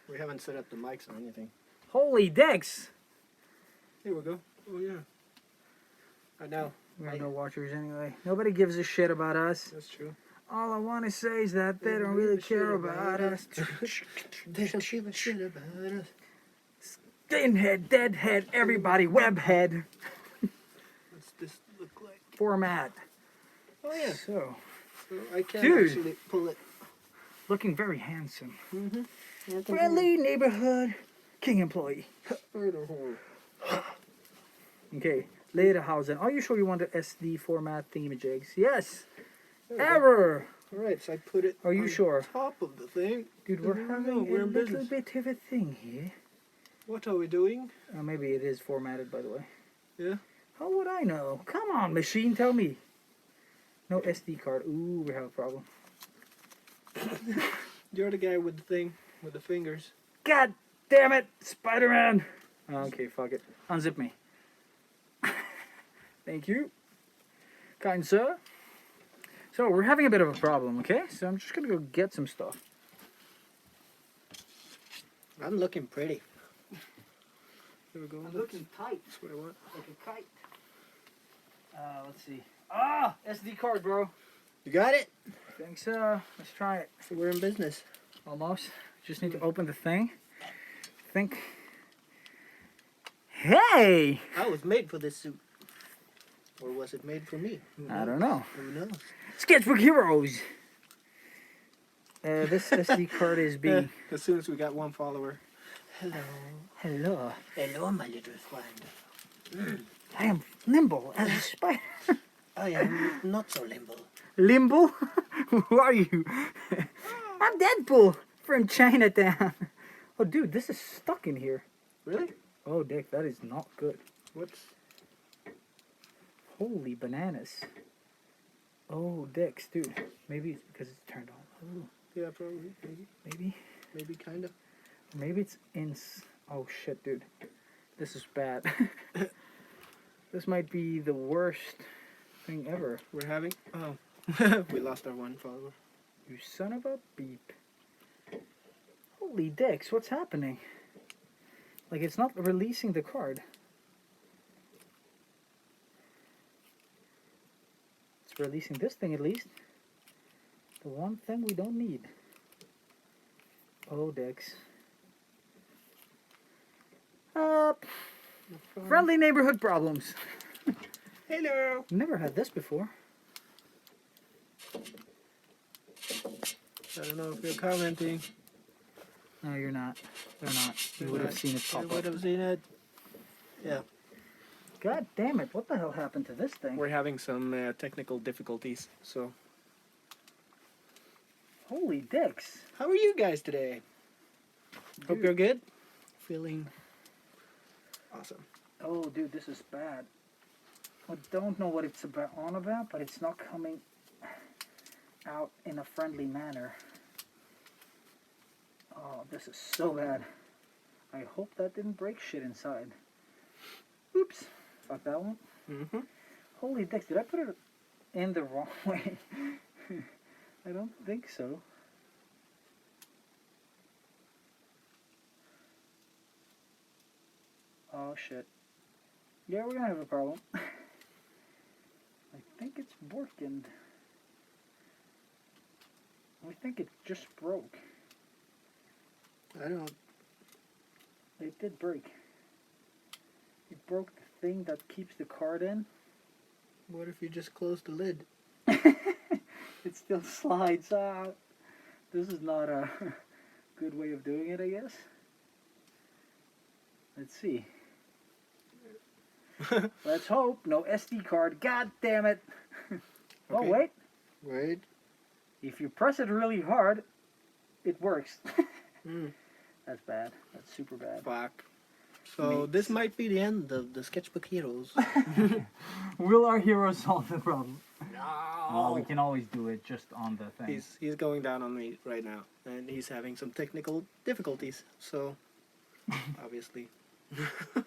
We haven't set up the mics or anything. Holy dicks! Here we go. Oh yeah. Right now. We have no watchers anyway. Nobody gives a shit about us. That's true. All I want to say is that they don't really care about us. They don't give a shit about us. Skinhead, deadhead, everybody, webhead. What's this look like? Format. Oh yeah. So, I can Dude. actually pull it. looking very handsome. Mm-hmm. Friendly neighborhood king employee. Okay, Lederhausen. Are you sure you want the SD format thingamajigs? Yes. Error. Alright, so I put it Are you on sure? top of the thing. Dude, we're No, having we're a in little business. bit of a thing here. What are we doing? Maybe it is formatted, by the way. Yeah. How would I know? Come on, machine, tell me. No SD card. Ooh, we have a problem. You're the guy with the thing, with the fingers. God damn it, Spider-Man! Okay, fuck it. Unzip me. Thank you. Kind sir. So, we're having a bit of a problem, okay? So I'm just gonna go get some stuff. I'm looking pretty. Here we go. tight, That's what I want. like a kite. Let's see. Ah! SD card, bro. You got it? Think so. Let's try it. So we're in business. Almost. Just need to open the thing. Think. Hey! I was made for this suit. Or was it made for me? I don't know. Who knows? Sketchbook Heroes! This SD card is being... As soon as we got one follower. Hello. Hello. Hello, my little friend. I am nimble as a spider. I am not so limble. Limbo? Who are you? I'm Deadpool from Chinatown. Oh, dude, this is stuck in here. Really? Oh, Dick, that is not good. What's... Holy bananas. Oh, Dicks, dude. Maybe it's because it's turned on. Ooh, Yeah, probably. Maybe. maybe. Maybe, kind of. Maybe it's in... Oh, shit, dude. This is bad. This might be the worst thing ever. We're having... Oh. We lost our one follower. You son of a beep. Holy dicks, what's happening? Like, it's not releasing the card. It's releasing this thing at least. The one thing we don't need. Oh, dicks. Friendly neighborhood problems. Hello. Never had this before. I don't know if you're commenting. No, you're not. They're not. You They're would have not. seen it You pop would up. have seen it. Yeah. God damn it, what the hell happened to this thing? We're having some technical difficulties, so... Holy dicks. How are you guys today? Hope Dude. you're good. Feeling awesome. Oh, dude, this is bad. I don't know what it's on about, but it's not coming out in a friendly manner. Oh, this is so bad. I hope that didn't break shit inside. Oops. Fuck that one. Mm-hmm. Holy dicks, did I put it in the wrong way? I don't think so. Oh shit. Yeah, we're gonna have a problem. I think it's working. I think it just broke. I don't... It did break. It broke the thing that keeps the card in. What if you just close the lid? It still slides out. This is not a good way of doing it, I guess. Let's see. Let's hope. No SD card. God damn it. Oh, Okay. wait. Wait. If you press it really hard, it works. Mm. That's bad. That's super bad. Fuck. So Mates. this might be the end of the Sketchbook Heroes. Will our hero solve the problem? No. we can always do it just on the thing. He's going down on me right now, and he's having some technical difficulties. So obviously.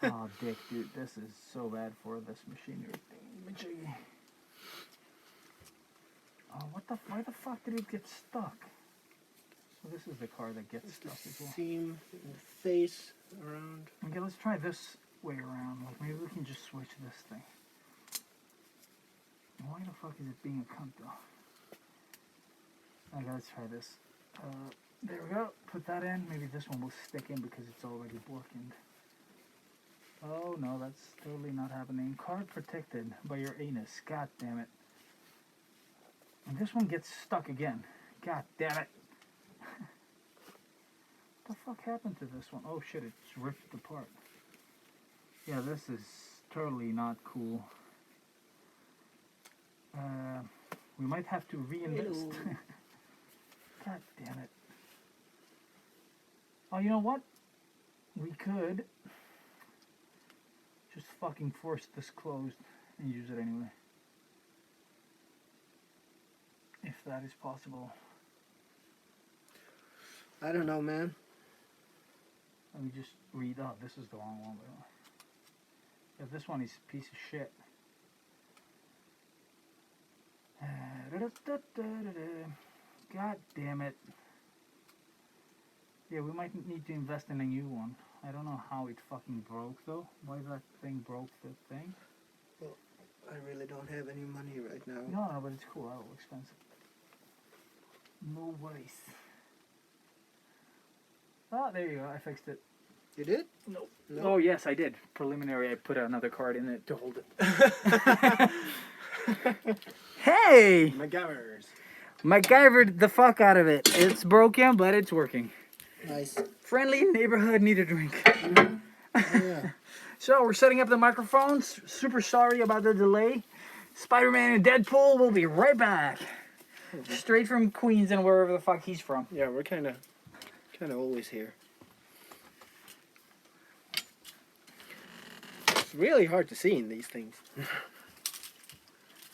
Oh, Dick, dude, this is so bad for this machinery thing. Oh, why the fuck did it get stuck? So this is the card that gets It's the stuck as well. seam in the face around. Okay, let's try this way around. Like maybe we can just switch this thing. Why the fuck is it being a cunt though? Okay, let's try this. There we go. Put that in. Maybe this one will stick in because it's already blocking. Oh no, that's totally not happening. Card protected by your anus. God damn it. And this one gets stuck again. God damn it. What the fuck happened to this one? Oh shit, it's ripped apart. Yeah, this is totally not cool. We might have to reinvest. God damn it. Oh, you know what? We could just fucking force this closed and use it anyway. If that is possible. I don't know, man. Let me just read. Oh, this is the wrong one, by the way. Yeah, this one is a piece of shit. God damn it. Yeah, we might need to invest in a new one. I don't know how it fucking broke though. Why that thing broke the thing. I really don't have any money right now. No, but it's cool. That will expensive. No worries. Oh, there you go. I fixed it. You did? No. No. Oh, yes, I did. Preliminary, I put another card in it to hold it. Hey! MacGyver's. MacGyvered the fuck out of it. It's broken, but it's working. Nice. Friendly neighborhood need a drink. Yeah. So, we're setting up the microphones. Super sorry about the delay. Spider-Man and Deadpool will be right back. Straight from Queens and wherever the fuck he's from. Yeah, we're kind of always here. It's really hard to see in these things. Is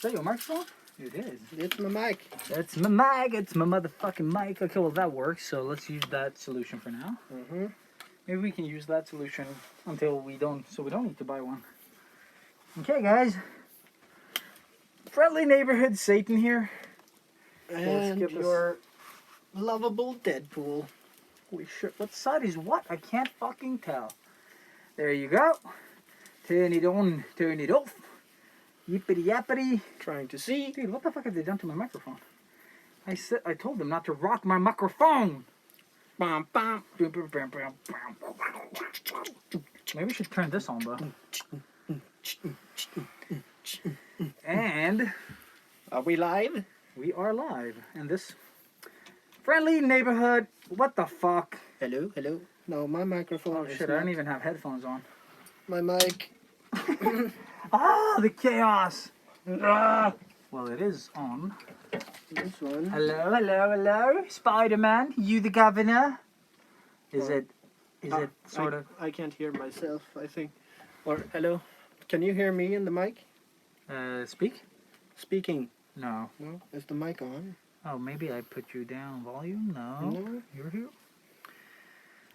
that your microphone? It is. It's my mic. It's my mic. It's my motherfucking mic. Okay, well that works. So let's use that solution for now. Mm-hmm. Maybe we can use that solution until we don't need to buy one. Okay, guys. Friendly neighborhood Satan here. And get this- your lovable Deadpool. Holy shit! What side is what? I can't fucking tell. There you go. Turn it on. Turn it off. Yippity yappity. Trying to see. Dude, what the fuck have they done to my microphone? I told them not to rock my microphone. Bum, bum. Maybe we should turn this on, though. And Are we live? we are live. And this friendly neighborhood. What the fuck? Hello, hello. No, my microphone Oh is shit! I not. don't even have headphones on. My mic. Ah, the chaos. Ah. Well, it is on. This one. Hello, hello, hello, Spider-Man. You the governor? Is it sort of? I can't hear myself, I think. Or, hello. Can you hear me in the mic? Speak? Speaking. No. No? Is the mic on? Oh, maybe I put you down volume. No. No? You're here.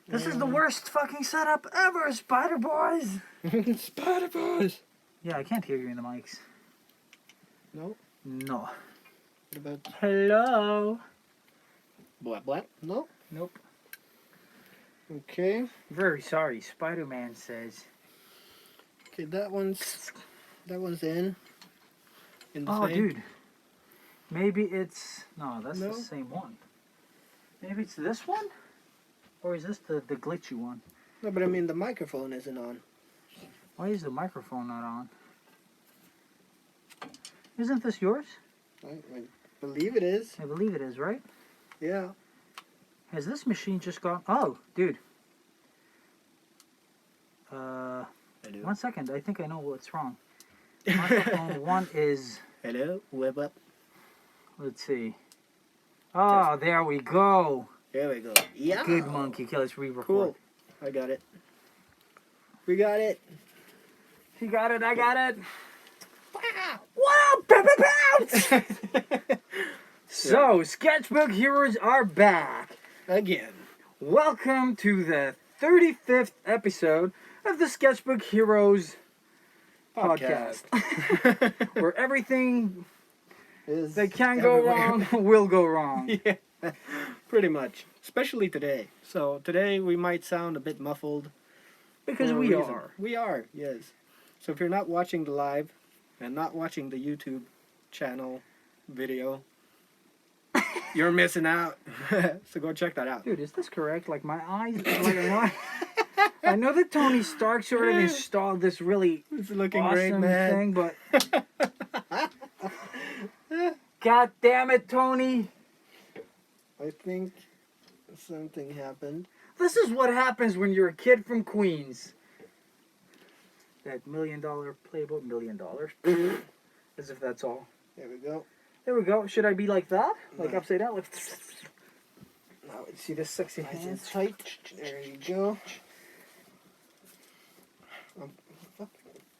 This is the worst fucking setup ever, Spider Boys. Spider Boys! Yeah, I can't hear you in the mics. No? No. What about Hello. blah blah? No? Nope. Okay. Very sorry. Spider-Man says. Okay, that one's in. In the Oh, same. dude. Maybe it's no. That's No? the same one. Maybe it's this one, or is this the glitchy one? No, but I mean the microphone isn't on. Why is the microphone not on? Isn't this yours? I believe it is. I believe it is, right? Yeah. Has this machine just gone? Oh, dude. Hello. 1 second. I think I know what's wrong. Microphone one is. Hello. Web up. Let's see. Oh, there we go. There we go. Yeah. Good monkey. Okay, let's re-record. Cool. I got it. We got it. You got it. I got it. Wow! Bounce! So, Sketchbook Heroes are back. Again. Welcome to the 35th episode of the Sketchbook Heroes podcast. Where everything Is that can go everywhere. wrong will go wrong. Yeah. Pretty much, especially today. So today we might sound a bit muffled. Because for a we reason. are. We are, yes. So if you're not watching the live and not watching the YouTube channel video, you're missing out. So go check that out. Dude, is this correct? Like my eyes, I know that Tony Stark sort of installed this really It's looking awesome great, man. thing, but God damn it, Tony! I think something happened. This is what happens when you're a kid from Queens. That $1 million Playboy, $1 million. As if that's all. There we go. There we go. Should I be like that? Like No. upside down? Like, Now it's see this sexy nice and hands? tight. There you go. Fuck,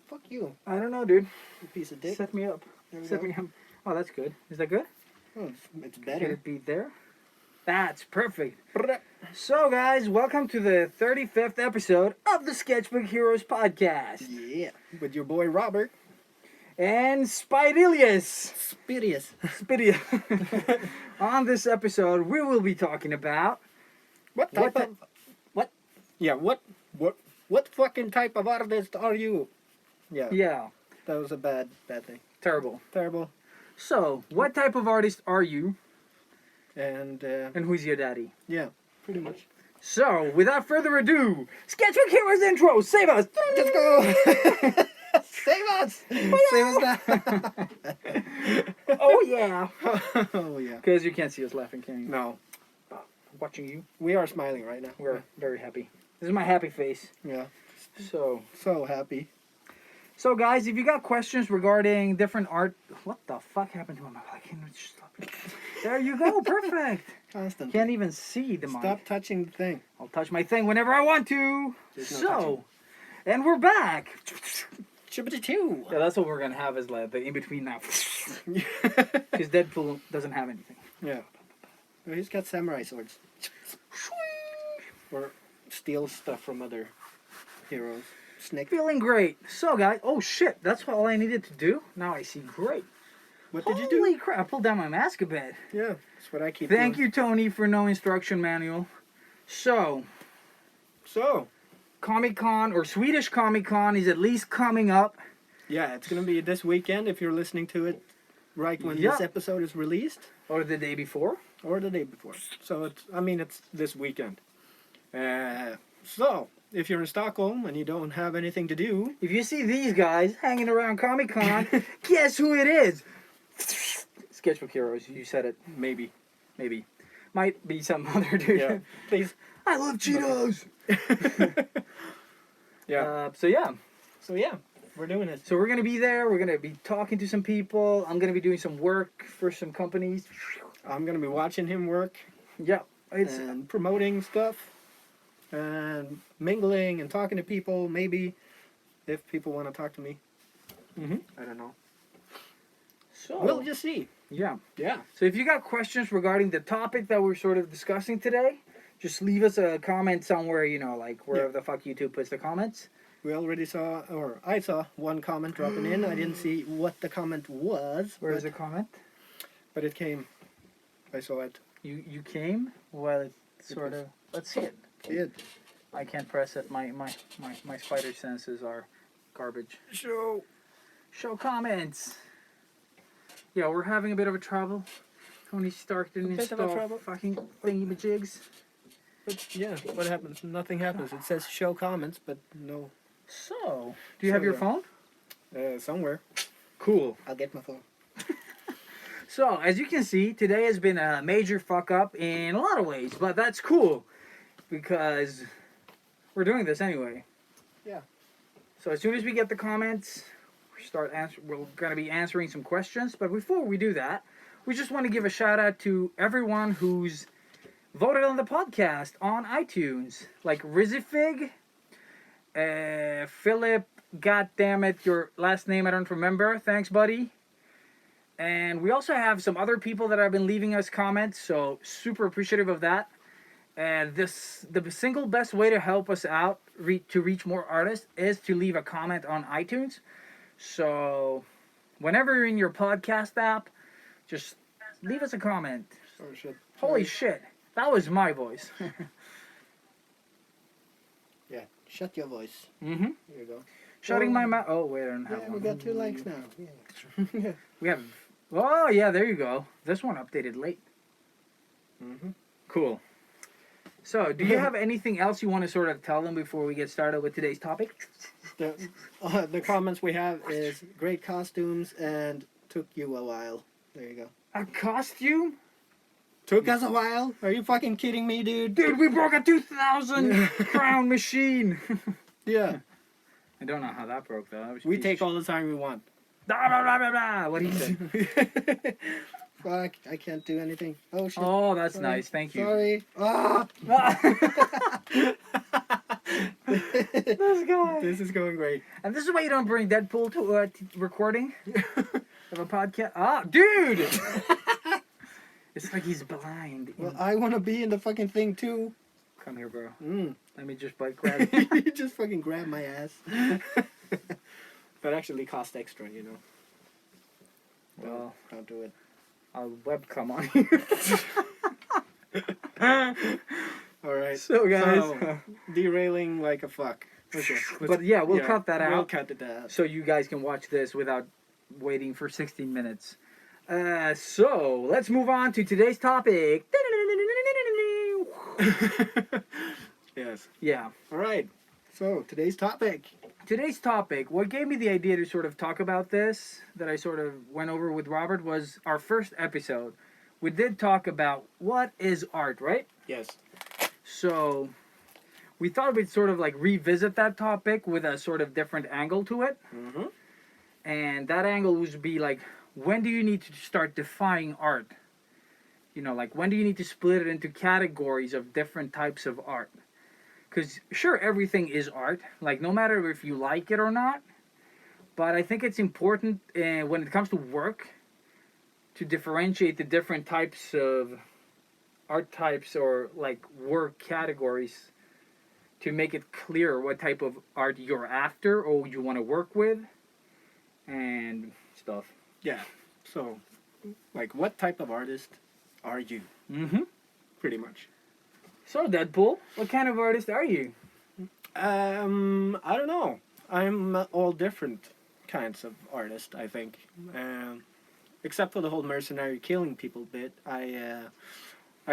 fuck you, I don't know, dude. you piece of dick. Set me up. There we Set go. me up. Oh, that's good. Is that good? Oh, it's Can better. it be there? That's perfect. So, guys, welcome to the 35th episode of the Sketchbook Heroes podcast. Yeah, with your boy Robert. And Spidelius. Spirius. Spidia. On this episode, we will be talking about What type What of... What? Yeah, what fucking type of artist are you? Yeah, yeah, that was a bad thing. terrible. Terrible. So, what type of artist are you, And, and who's your daddy? yeah, pretty much. So, without further ado, Sketchbook Heroes intro, save us! Let's go! Save us! Save us now! Oh yeah! Oh, yeah. Because you can't see us laughing, can you? No, Watching you, we are smiling right now. we're very happy. This is my happy face. Yeah, So happy. guys, if you got questions regarding different art, what the fuck happened to him? I can't just stop it. There you go, perfect. Constantly. Can't even see the mic. Stop touching the thing. I'll touch my thing whenever I want to. There's no So, and we're back. Chibbity-choo! Yeah, that's what we're gonna have is like the in between now, because Deadpool doesn't have anything. Yeah. Well, he's got samurai swords. Or steal stuff from other heroes. Snake. Feeling great. So guys, oh shit, that's all I needed to do. Now I see great. What did you Holy do? crap! I pulled down my mask a bit. Yeah, that's what I keep Thank doing. you, Tony, for no instruction manual. So, So, Comic Con or Swedish Comic Con is at least coming up. yeah, it's gonna be this weekend if you're listening to it right when Yeah. this episode is released, Or the day before. or the day before. So it's this weekend. So if you're in Stockholm and you don't have anything to do, If you see these guys hanging around Comic Con, guess who it is? Sketchbook Heroes. You said it. maybe. Maybe. Might be some other dude. Yeah, please. I love Cheetos. Yeah. So yeah. So yeah, we're doing it. So we're gonna be there. We're gonna be talking to some people. I'm gonna be doing some work for some companies. I'm gonna be watching him work Yeah. It's and promoting stuff and mingling and talking to people. Maybe if people want to talk to me, Mhm. I don't know. so We'll just see. yeah. Yeah. So if you got questions regarding the topic that we're sort of discussing today, just leave us a comment somewhere, you know, like wherever the fuck YouTube puts the comments. We already saw, or I saw one comment dropping in. I didn't see what the comment was. Where's but, the comment? But it came. I saw it. You came? Well, it's It sort was- of. Let's see it. Kid. I can't press it. My spider senses are garbage. Show. Show comments. Yeah, we're having a bit of a trouble. Tony Stark didn't bit of a install trouble. fucking thingy-majigs. But yeah, what happens? Nothing happens. It says show comments, but no. So, do you have So, your yeah. phone? Somewhere. Cool. I'll get my phone. So, as you can see, today has been a major fuck up in a lot of ways, but that's cool because we're doing this anyway. Yeah. So, as soon as we get the comments, we're going to be answering some questions, but before we do that, we just want to give a shout out to everyone who's voted on the podcast on iTunes, like Rizifig, Philip, goddammit, your last name I don't remember. Thanks, buddy. And we also have some other people that have been leaving us comments, so super appreciative of that. And the single best way to help us out to reach more artists is to leave a comment on iTunes. So whenever you're in your podcast app, just leave us a comment. Or Holy shit. That was my voice. Yeah, shut your voice. Mm-hmm. There you go. Shutting my mouth. Oh, wait, I don't have Yeah, one. we got 2 likes now. Yeah. We have. Oh, yeah, there you go. This one updated late. Mm-hmm. Cool. So, do you have anything else you want to sort of tell them before we get started with today's topic? The comments we have is great costumes and took you a while. There you go. A costume? Took us a while? Are you fucking kidding me, dude? Dude, we broke a 2,000 crown machine. Yeah. I don't know how that broke, though. That was We take all the time we want. Da, da, da, da, da. What he said. Fuck, I can't do anything. Oh shit. Oh, that's Sorry. nice. Thank you. Sorry. Ah! This guy. This is going great. And this is why you don't bring Deadpool to recording of a podcast. Ah, dude! It's like he's blind. Well, I want to be in the fucking thing too. Come here, bro. Mm. Let me just bite grab you. You just fucking grab my ass. That actually cost extra, you know. Well, Don't do it. I'll webcam on you. All right. So, guys. So, derailing like a fuck. Okay. But yeah, we'll cut that We'll out. cut it out. So you guys can watch this without waiting for 16 minutes. So, let's move on to today's topic. Yes. Yeah. All right. So today's topic. Today's topic, what gave me the idea to sort of talk about this, that I sort of went over with Robert, was our first episode. We did talk about what is art, right? Yes. So, we thought we'd sort of like revisit that topic with a sort of different angle to it. Mm-hmm. And that angle would be like, when do you need to start defining art? You know, like when do you need to split it into categories of different types of art? Because sure, everything is art, like no matter if you like it or not. But I think it's important when it comes to work to differentiate the different types of art types or like work categories to make it clear what type of art you're after or you want to work with and stuff. Yeah. So, like, what type of artist are you? Mm-hmm. Pretty much. So, Deadpool, what kind of artist are you? I don't know. I'm all different kinds of artist, I think. Except for the whole mercenary killing people bit. I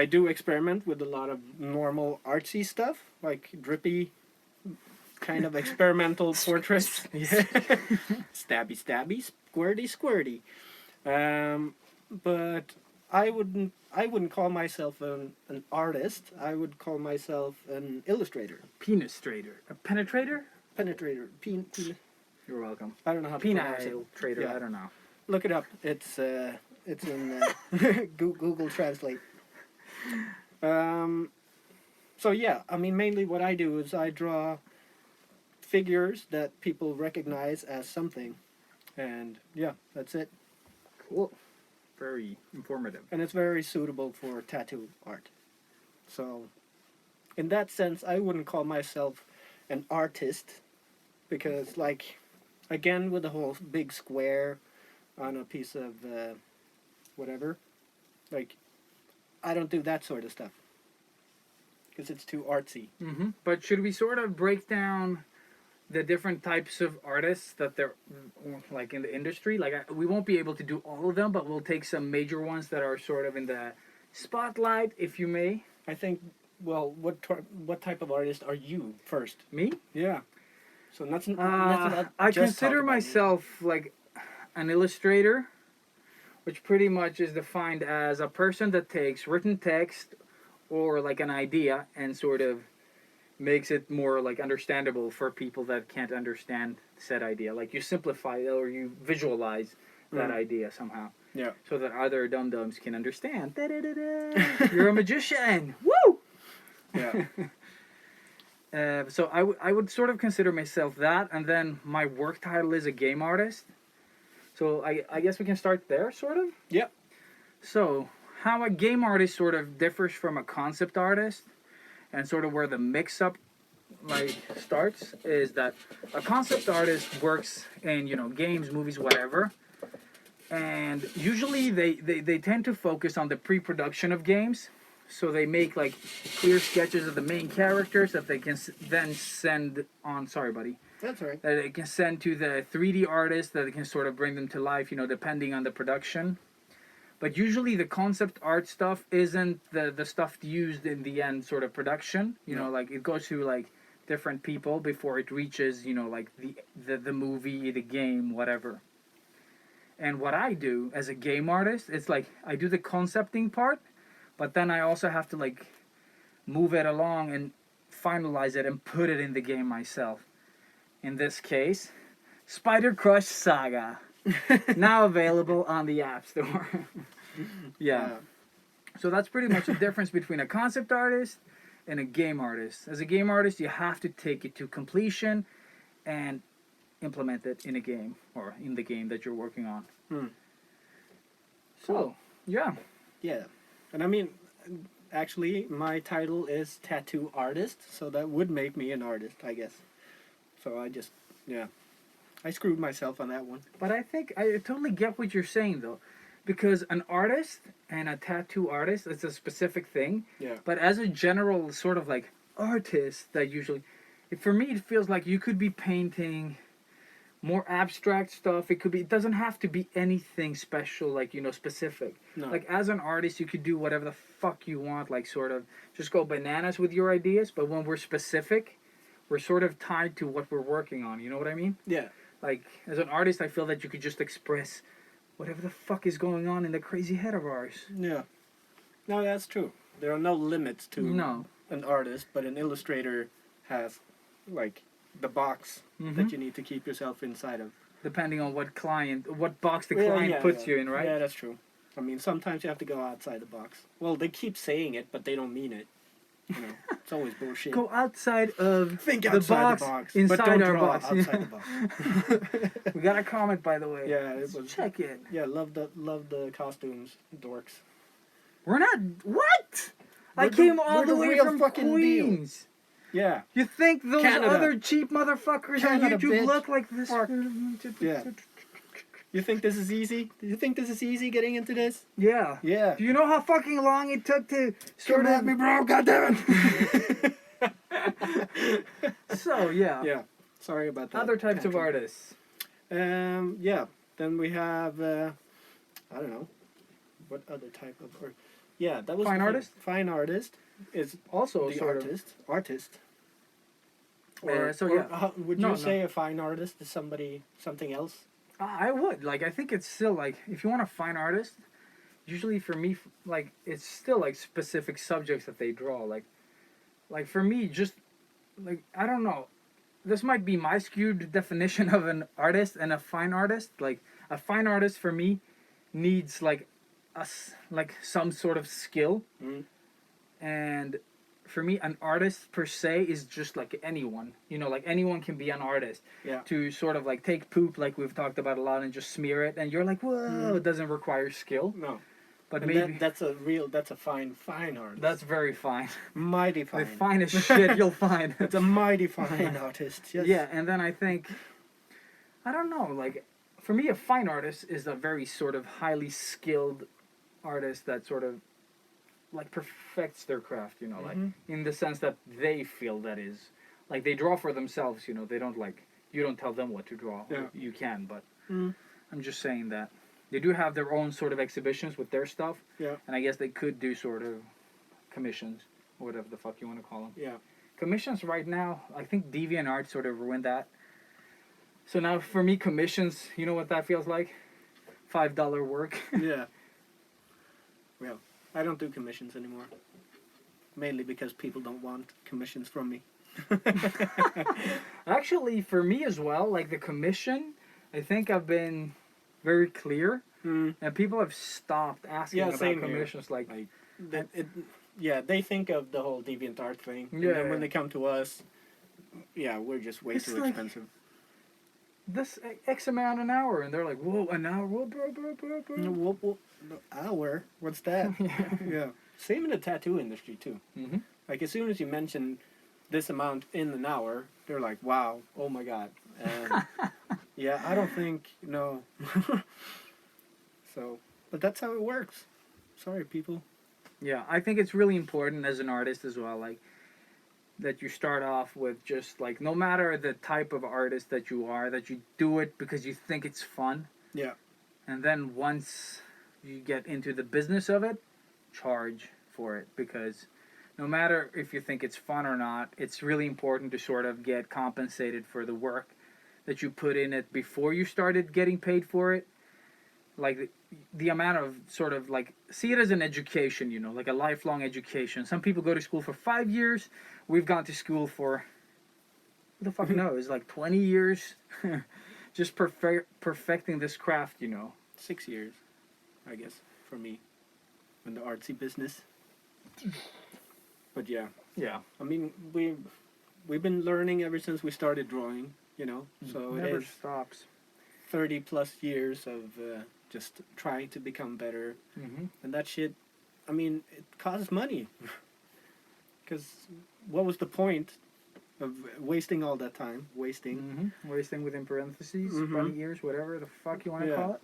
do experiment with a lot of normal artsy stuff, like drippy kind of experimental portraits. Yeah. Stabby stabby, squirty squirty. But I wouldn't call myself an artist. I would call myself an illustrator. Penetrator. A penetrator? Penetrator. You're welcome. I don't know how to pronounce it. Penetrator, Yeah. I don't know. Look it up. It's in Google Translate. So yeah, I mean, mainly what I do is I draw figures that people recognize as something, and yeah, that's it. Cool. Very informative. And it's very suitable for tattoo art. So, in that sense, I wouldn't call myself an artist, because, like, again, with the whole big square on a piece of whatever, like, I don't do that sort of stuff, because it's too artsy. Mm-hmm. But should we sort of break down the different types of artists that they're like in the industry? Like we won't be able to do all of them, but we'll take some major ones that are sort of in the spotlight, if you may. I think. Well, what type of artist are you first? Me? Yeah. So let's not I just talk consider about myself like an illustrator, which pretty much is defined as a person that takes written text or like an idea and sort of makes it more like understandable for people that can't understand said idea. Like you simplify it or you visualize that idea somehow. Yeah. So that other dum-dums can understand. Da-da-da-da. You're a magician. Woo! Yeah. So I would sort of consider myself that, and then my work title is a game artist. So I guess we can start there, sort of? Yep. So, how a game artist sort of differs from a concept artist, and sort of where the mix-up like starts, is that a concept artist works in, you know, games, movies, whatever, and usually they tend to focus on the pre-production of games, So they make like clear sketches of the main characters that they can then send on. Sorry, buddy. That's right. That they can send to the 3D artist that can sort of bring them to life, depending on the production. But usually the concept art stuff isn't the stuff used in the end sort of production. No. Like it goes to like different people before it reaches, like the movie, the game, whatever. And what I do as a game artist, it's like I do the concepting part, but then I also have to like move it along and finalize it and put it in the game myself. In this case, Spider Crush Saga. Now available on the App Store. Yeah. So that's pretty much the difference between a concept artist and a game artist. As a game artist, you have to take it to completion and implement it in a game or in the game that you're working on. So, yeah. Yeah. And I mean, actually, my title is tattoo artist, so that would make me an artist, I guess. So I screwed myself on that one. But I think I totally get what you're saying, though. Because an artist and a tattoo artist, it's a specific thing. Yeah. But as a general sort of like artist, that usually, for me, it feels like you could be painting more abstract stuff. It doesn't have to be anything special, like, specific. No. Like, as an artist, you could do whatever the fuck you want, like, sort of just go bananas with your ideas. But when we're specific, we're sort of tied to what we're working on. You know what I mean? Yeah. Like, as an artist, I feel that you could just express whatever the fuck is going on in the crazy head of ours. Yeah. No, that's true. There are no limits to No. an artist, but an illustrator has, like, the box that you need to keep yourself inside of. Depending on what box the client puts you in, right? Yeah, that's true. I mean, sometimes you have to go outside the box. Well, they keep saying it, but they don't mean it. It's always bullshit. Go outside of Think the outside box, the box, inside but don't our draw box. outside the box. We got a comment, by the way. Yeah, it was. Check it. Yeah, love the costumes, dorks. We're not. What? I We're came the- all we're the the way real from fucking deal. Queens. Yeah. You think those Canada. other cheap motherfuckers on Canada, YouTube bitch. look like this? Fuck. Yeah. You think this is easy? Do you think this is easy getting into this? Yeah. Yeah. Do you know how fucking long it took to sort Come of? at me, bro! God damn it! So yeah. Yeah. Sorry about that. Other types of tantrum. artists. Yeah. Then we have I don't know, what other type of art? Yeah, that was Fine the thing. artist? Fine artist is Also the sort artist. Would No, you no. say a fine artist is something else? I would. Like, I think it's still, like, if you want a fine artist, usually for me, like, it's still, like, specific subjects that they draw. Like for me, just, like, I don't know. This might be my skewed definition of an artist and a fine artist. Like, a fine artist for me needs, like, some sort of skill. Mm. And for me, an artist per se is just like anyone. Like anyone can be an artist. Yeah. To sort of like take poop, like we've talked about a lot, and just smear it, and you're like, whoa, it doesn't require skill. No. But And maybe that's a fine artist. that's very fine. mighty The fine. finest shit you'll find. It's a mighty fine artist. Yes. Yeah, and then I think, I don't know, like, for me, a fine artist is a very sort of highly skilled artist that sort of, like, perfects their craft, like, in the sense that they feel that is. Like, they draw for themselves, they don't, like, you don't tell them what to draw. Yeah. You can, but Mm. I'm just saying that. They do have their own sort of exhibitions with their stuff, Yeah. and I guess they could do sort of commissions, or whatever the fuck you want to call them. Yeah. Commissions right now, I think DeviantArt sort of ruined that. So now for me, commissions, you know what that feels like? $5 work. Yeah. Well, I don't do commissions anymore. Mainly because people don't want commissions from me. Actually, for me as well, like the commission, I think I've been very clear, Mm. and people have stopped asking Yeah, about same here. commissions. Like, Yeah, they think of the whole DeviantArt thing. And Yeah, then when yeah. they come to us, yeah, we're just way It's too like- expensive. this X amount an hour, and they're like, whoa, an hour? Whoa, bro. Hour? What's that? Yeah. Same in the tattoo industry, too. Mm-hmm. Like, as soon as you mention this amount in an hour, they're like, wow, oh my god. And yeah, I don't think, no. So, but that's how it works. Sorry, people. Yeah, I think it's really important as an artist as well, like that you start off with just like no matter the type of artist that you are, that you do it because you think it's fun. Yeah. And then once you get into the business of it, charge for it because no matter if you think it's fun or not, it's really important to sort of get compensated for the work that you put in it before you started getting paid for it. Like the amount of sort of like see it as an education, you know, like a lifelong education. Some people go to school for 5 years. We've gone to school for who the fuck knows, like 20 years, just perfecting this craft, you know. 6 years, I guess, for me, in the artsy business. But yeah, Yeah. I mean, we've been learning ever since we started drawing, you know. So Never it's stops. 30 plus years of just trying to become better, Mm-hmm. and that shit. I mean, it costs money. Because what was the point of wasting all that time? Wasting Mm-hmm. Wasting within parentheses, Mhm. bunny ears, whatever the fuck you want to Yeah. call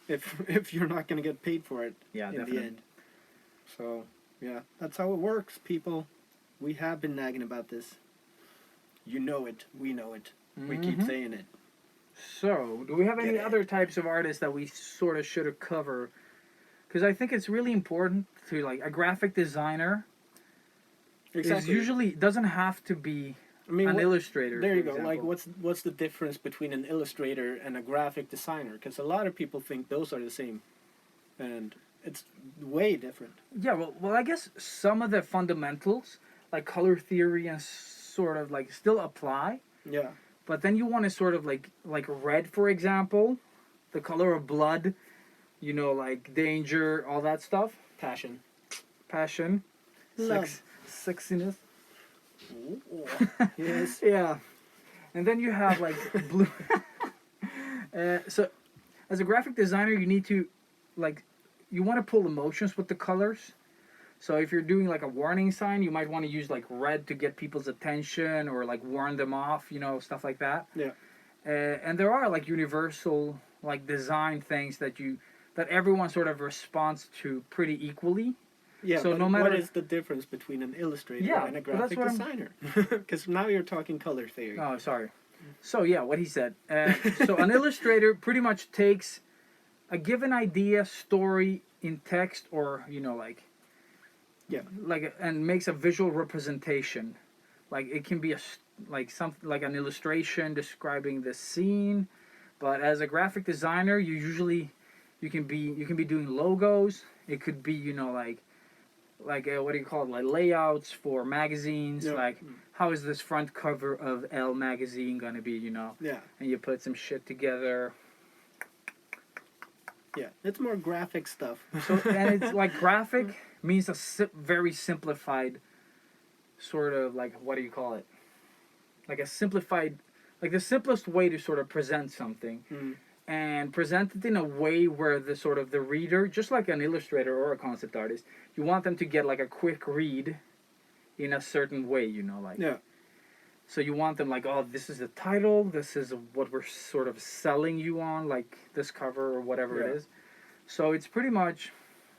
it. if you're not gonna get paid for it Yeah, in the end. So yeah, that's how it works, people. We have been nagging about this. You know it. We know it. We keep Mhm. saying it. So, do we have any Get it. other types of artists that we sort of should have covered? Because I think it's really important to like a graphic designer is usually doesn't have to be I mean, an what- illustrator. there for you go. Like, example. what's the difference between an illustrator and a graphic designer? Because a lot of people think those are the same, and it's way different. Yeah, well, I guess some of the fundamentals, like color theory and sort of like still apply, Yeah. but then you want to sort of like red, for example, the color of blood, you know, like danger, all that stuff, Passion. passion, Love. sexiness. Yes. Yeah, and then you have like blue. So, as a graphic designer, you need to, like, you want to pull emotions with the colors. So if you're doing like a warning sign, you might want to use like red to get people's attention or like warn them off, you know, stuff like that. Yeah. And there are like universal like design things that everyone sort of responds to pretty equally. Yeah. So but no matter- what is the difference between an illustrator Yeah, and a but that's graphic what I'm- designer? Because now you're talking color theory. Oh, sorry. So yeah, what he said. So an illustrator pretty much takes a given idea, story in text, or you know, like, Yeah. and makes a visual representation. Like it can be like something like an illustration describing the scene, but as a graphic designer, you can be doing logos. It could be, you know, like what do you call it, like layouts for magazines, Yeah. like how is this front cover of Elle magazine gonna be, you know, Yeah. and you put some shit together. Yeah. It's more graphic stuff. So and it's like graphic means a very simplified sort of like, what do you call it, like a simplified, like the simplest way to sort of present something. Mm. And present it in a way where the sort of the reader, just like an illustrator or a concept artist, you want them to get like a quick read in a certain way, you know, like. Yeah. So you want them like, oh, this is the title, this is what we're sort of selling you on, like this cover or whatever Yeah. it is. So it's pretty much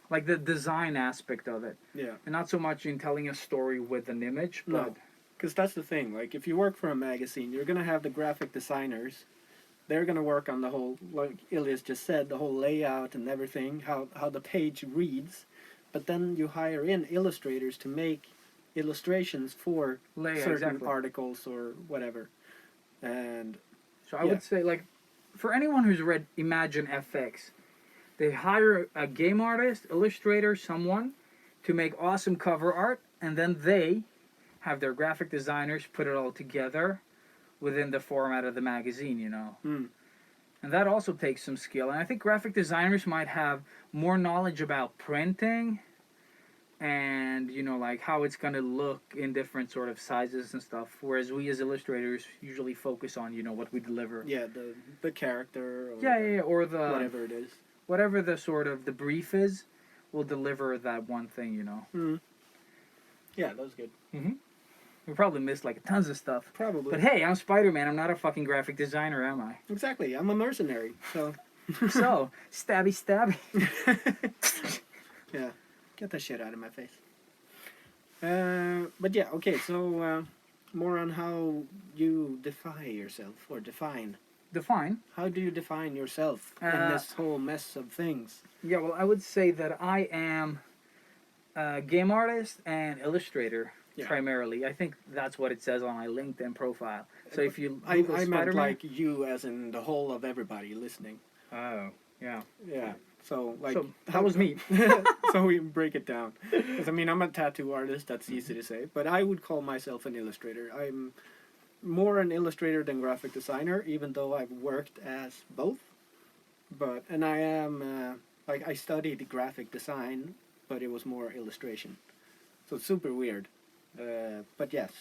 like the design aspect of it, Yeah. and not so much in telling a story with an image, but No. Because that's the thing. Like, if you work for a magazine, you're gonna have the graphic designers. They're gonna work on the whole, like Ilias just said, the whole layout and everything, how the page reads. But then you hire in illustrators to make illustrations for certain exactly. articles or whatever. And So I Yeah. would say, like, for anyone who's read Imagine FX, they hire a game artist, illustrator, someone to make awesome cover art, and then they have their graphic designers put it all together within the format of the magazine, you know. mm, And that also takes some skill. And I think graphic designers might have more knowledge about printing and, you know, like how it's going to look in different sort of sizes and stuff. Whereas we as illustrators usually focus on, you know, what we deliver. yeah, the character or Yeah, or the whatever it is. whatever the sort of the brief is, will deliver that one thing, you know. Mm. Yeah, that was good. We probably missed like tons of stuff. Probably. But hey, I'm Spider-Man. I'm not a fucking graphic designer, am I? Exactly. I'm a mercenary. So So, stabby. yeah. Get that shit out of my face. But yeah, okay, so more on how you define yourself or define. Define. How do you define yourself in this whole mess of things? Yeah, well, I would say that I am a game artist and illustrator Yeah. primarily. I think that's what it says on my LinkedIn profile. So if you I Google meant Spider-Man, like you as in the whole of everybody listening. oh yeah, Yeah. So like so that was me. So we break it down. Because I mean, I'm a tattoo artist. That's easy to say, but I would call myself an illustrator. I'm more an illustrator than graphic designer, even though I've worked as both. But and I am like I studied graphic design, but it was more illustration. So it's super weird. But yes,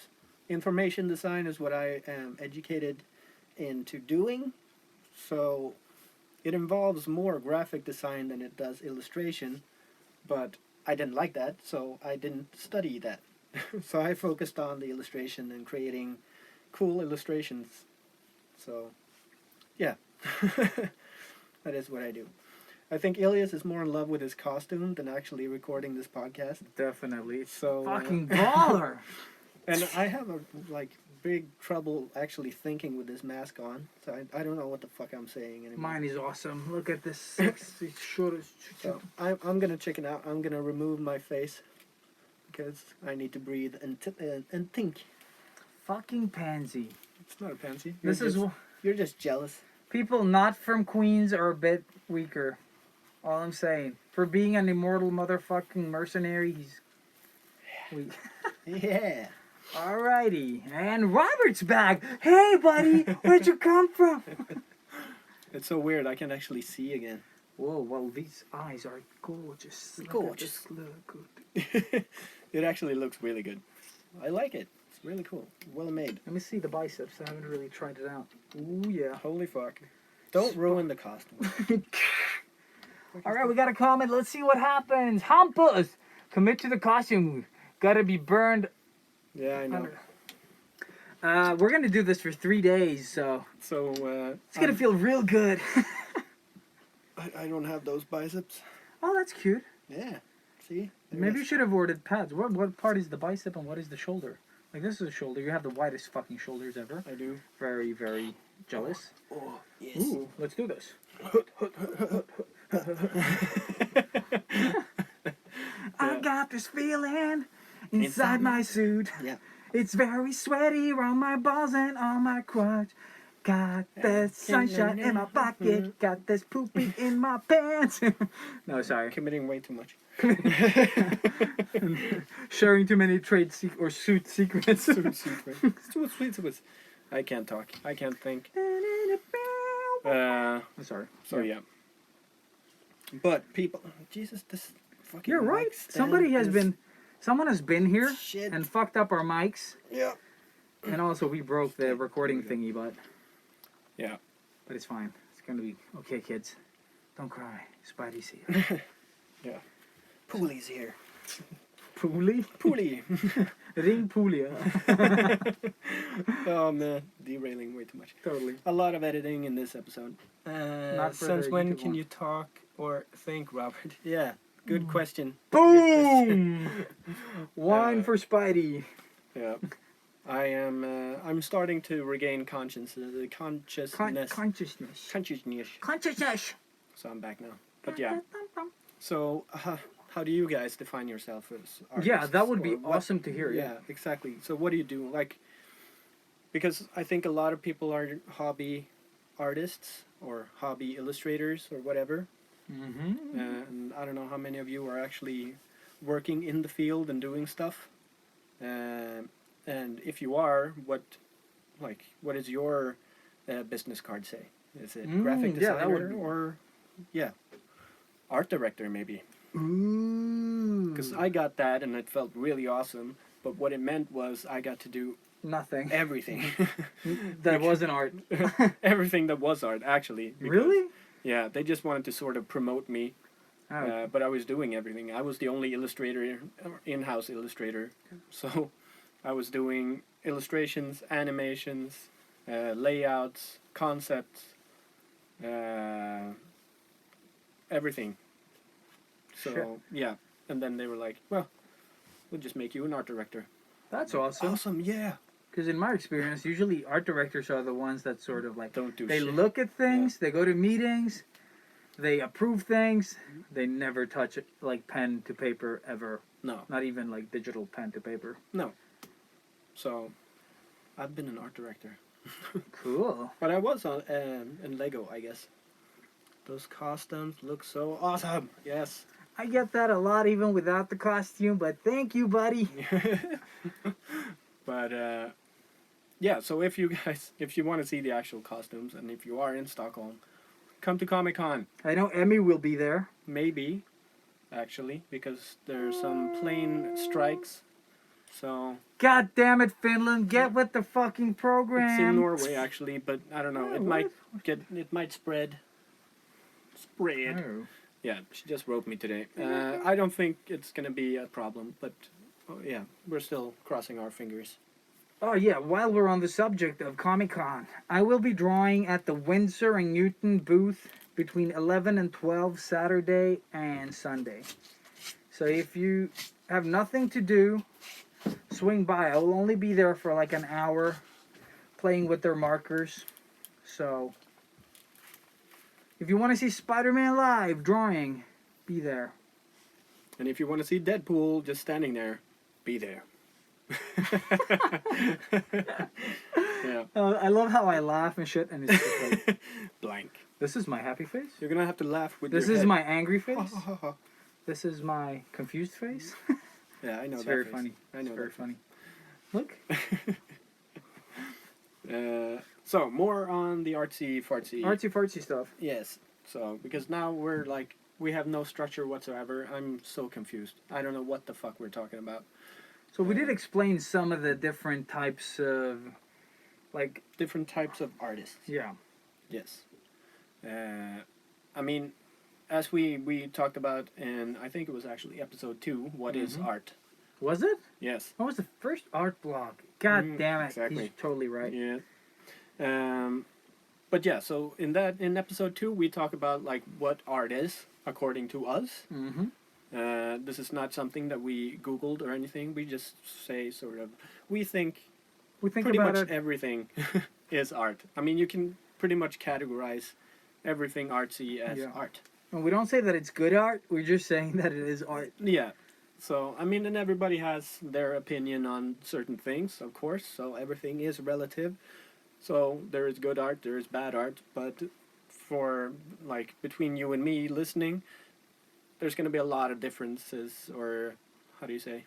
information design is what I am educated into doing. So it involves more graphic design than it does illustration, but I didn't like that, so I didn't study that. So I focused on the illustration and creating cool illustrations. So, yeah, that is what I do. I think Ilias is more in love with his costume than actually recording this podcast. Definitely. It's So, fucking baller. and I have a big trouble actually thinking with this mask on. So I don't know what the fuck I'm saying anymore. Mine is awesome. Look at this sexy short. So I'm gonna chicken out. I'm gonna remove my face because I need to breathe and think. Fucking pansy. It's not a pansy. This is You're just jealous. people not from Queens are a bit weaker. All I'm saying. For being an immortal motherfucking mercenary, he's weak. Yeah. Alrighty, and Robert's back. Hey, buddy, where'd you come from? It's so weird. I can actually see again. Whoa, well, these eyes are gorgeous. Gorgeous. Look good. It actually looks really good. I like it. It's really cool. Well made. Let me see the biceps. I haven't really tried it out. Ooh, yeah. Holy fuck. Don't ruin the costume. Alright, we got a comment. Let's see what happens. Hampus, commit to the costume. Gotta be burned. Yeah, I know. We're gonna do this for 3 days, so So, it's gonna feel real good. I don't have those biceps. Oh, that's cute. Yeah. See? Maybe you should have ordered pads. What part is the bicep and what is the shoulder? Like, this is a shoulder. You have the widest fucking shoulders ever. I do. Very, very jealous. Oh, yes. Ooh, let's do this. I got this feeling inside my suit. Yeah. It's very sweaty around my balls and on my crotch. Got this sunshine in my pocket. Got this poopy in my pants. No, sorry. Committing way too much. Sharing too many trade or suit secrets. I can't talk. I can't think. Sorry. So yeah. But people, Jesus, this fucking. You're right. mic stand Someone has been here Shit. and fucked up our mics. Yeah. And also we broke the recording thingy, but Yeah. it's fine. It's gonna be okay, kids. Don't cry. Spidey's here. Yeah. Pooley's here. Poolie? Pooley. Ring Poolia. Oh man, derailing way too much. Totally. A lot of editing in this episode. Not for Since the when YouTube can one. you talk or think, Robert? Yeah. Good question. Boom! Wine Uh, for Spidey. Yeah. I'm starting to regain consciousness. Consciousness. Consciousness. Consciousness. So I'm back now. But yeah. So how do you guys define yourself as artists? Yeah, that would be Or what- awesome to hear. Yeah, exactly. So what do you do? Like, because I think a lot of people are hobby artists or hobby illustrators or whatever. Mm-hmm. And I don't know how many of you are actually working in the field and doing stuff. And if you are, what is your business card say? Is it graphic yeah, that would designer be- or art director maybe? Ooh. Because I got that and it felt really awesome. But what it meant was I got to do Nothing. everything. That wasn't art. Everything that was art, actually. because- Really? Yeah, they just wanted to sort of promote me. Oh. But I was doing everything. I was the only illustrator, in-house illustrator. So I was doing illustrations, animations, layouts, concepts, everything. So Shit. yeah, and then they were like, well, we'll just make you an art director. That's awesome. Awesome, yeah. Because in my experience, usually art directors are the ones that sort of like Don't do they shit. look at things, they go to meetings, they approve things, they never touch it like pen to paper ever. No. Not even like digital pen to paper. So, I've been an art director. Cool. But I was on in Lego, I guess. Those costumes look so awesome. Yes. I get that a lot even without the costume, but thank you, buddy. But yeah, so if you want to see the actual costumes, and if you are in Stockholm, come to Comic-Con. I know Emmy will be there. Maybe, actually, because there's some plane strikes. So God damn it, Finland, get with the fucking program. it's in Norway actually, but I don't know. Oh, It might spread. Oh. Yeah, she just wrote me today. I don't think it's gonna be a problem, but yeah, we're still crossing our fingers. Oh yeah, while we're on the subject of Comic-Con, I will be drawing at the Windsor and Newton booth between 11 and 12 Saturday and Sunday. So if you have nothing to do, swing by. I will only be there for like an hour playing with their markers. So if you want to see Spider-Man live drawing, be there. And if you want to see Deadpool just standing there, be there. Yeah. I love how I laugh and shit, and it's just like, Blank. this is my happy face. You're gonna have to laugh with This your is head. my angry face. This is my confused face. Yeah, I know. It's that very face. funny. I know. It's very that funny. Look. So more on the artsy fartsy. Artsy fartsy stuff. Yes. So because now we're like we have no structure whatsoever. I'm so confused. I don't know what the fuck we're talking about. So we did explain some of the different types of, like, Different types of artists. yeah. Yes. I mean, as we talked about in I think it was actually episode 2. What is Mhm. art? Was it? Yes. What was the first art blog? God Mm, damn it. exactly. He's totally right. Yeah. But yeah, so in episode 2 we talk about like what art is according to us. Mm-hmm. This is not something that we Googled or anything. We just say sort of we think We think pretty about much it. everything is art. I mean, you can pretty much categorize everything artsy as Yeah. art. And we don't say that it's good art. We're just saying that it is art. Yeah. So, I mean, and everybody has their opinion on certain things, of course. So everything is relative. So there is good art, there is bad art, but for like between you and me listening, there's going to be a lot of differences, or how do you say?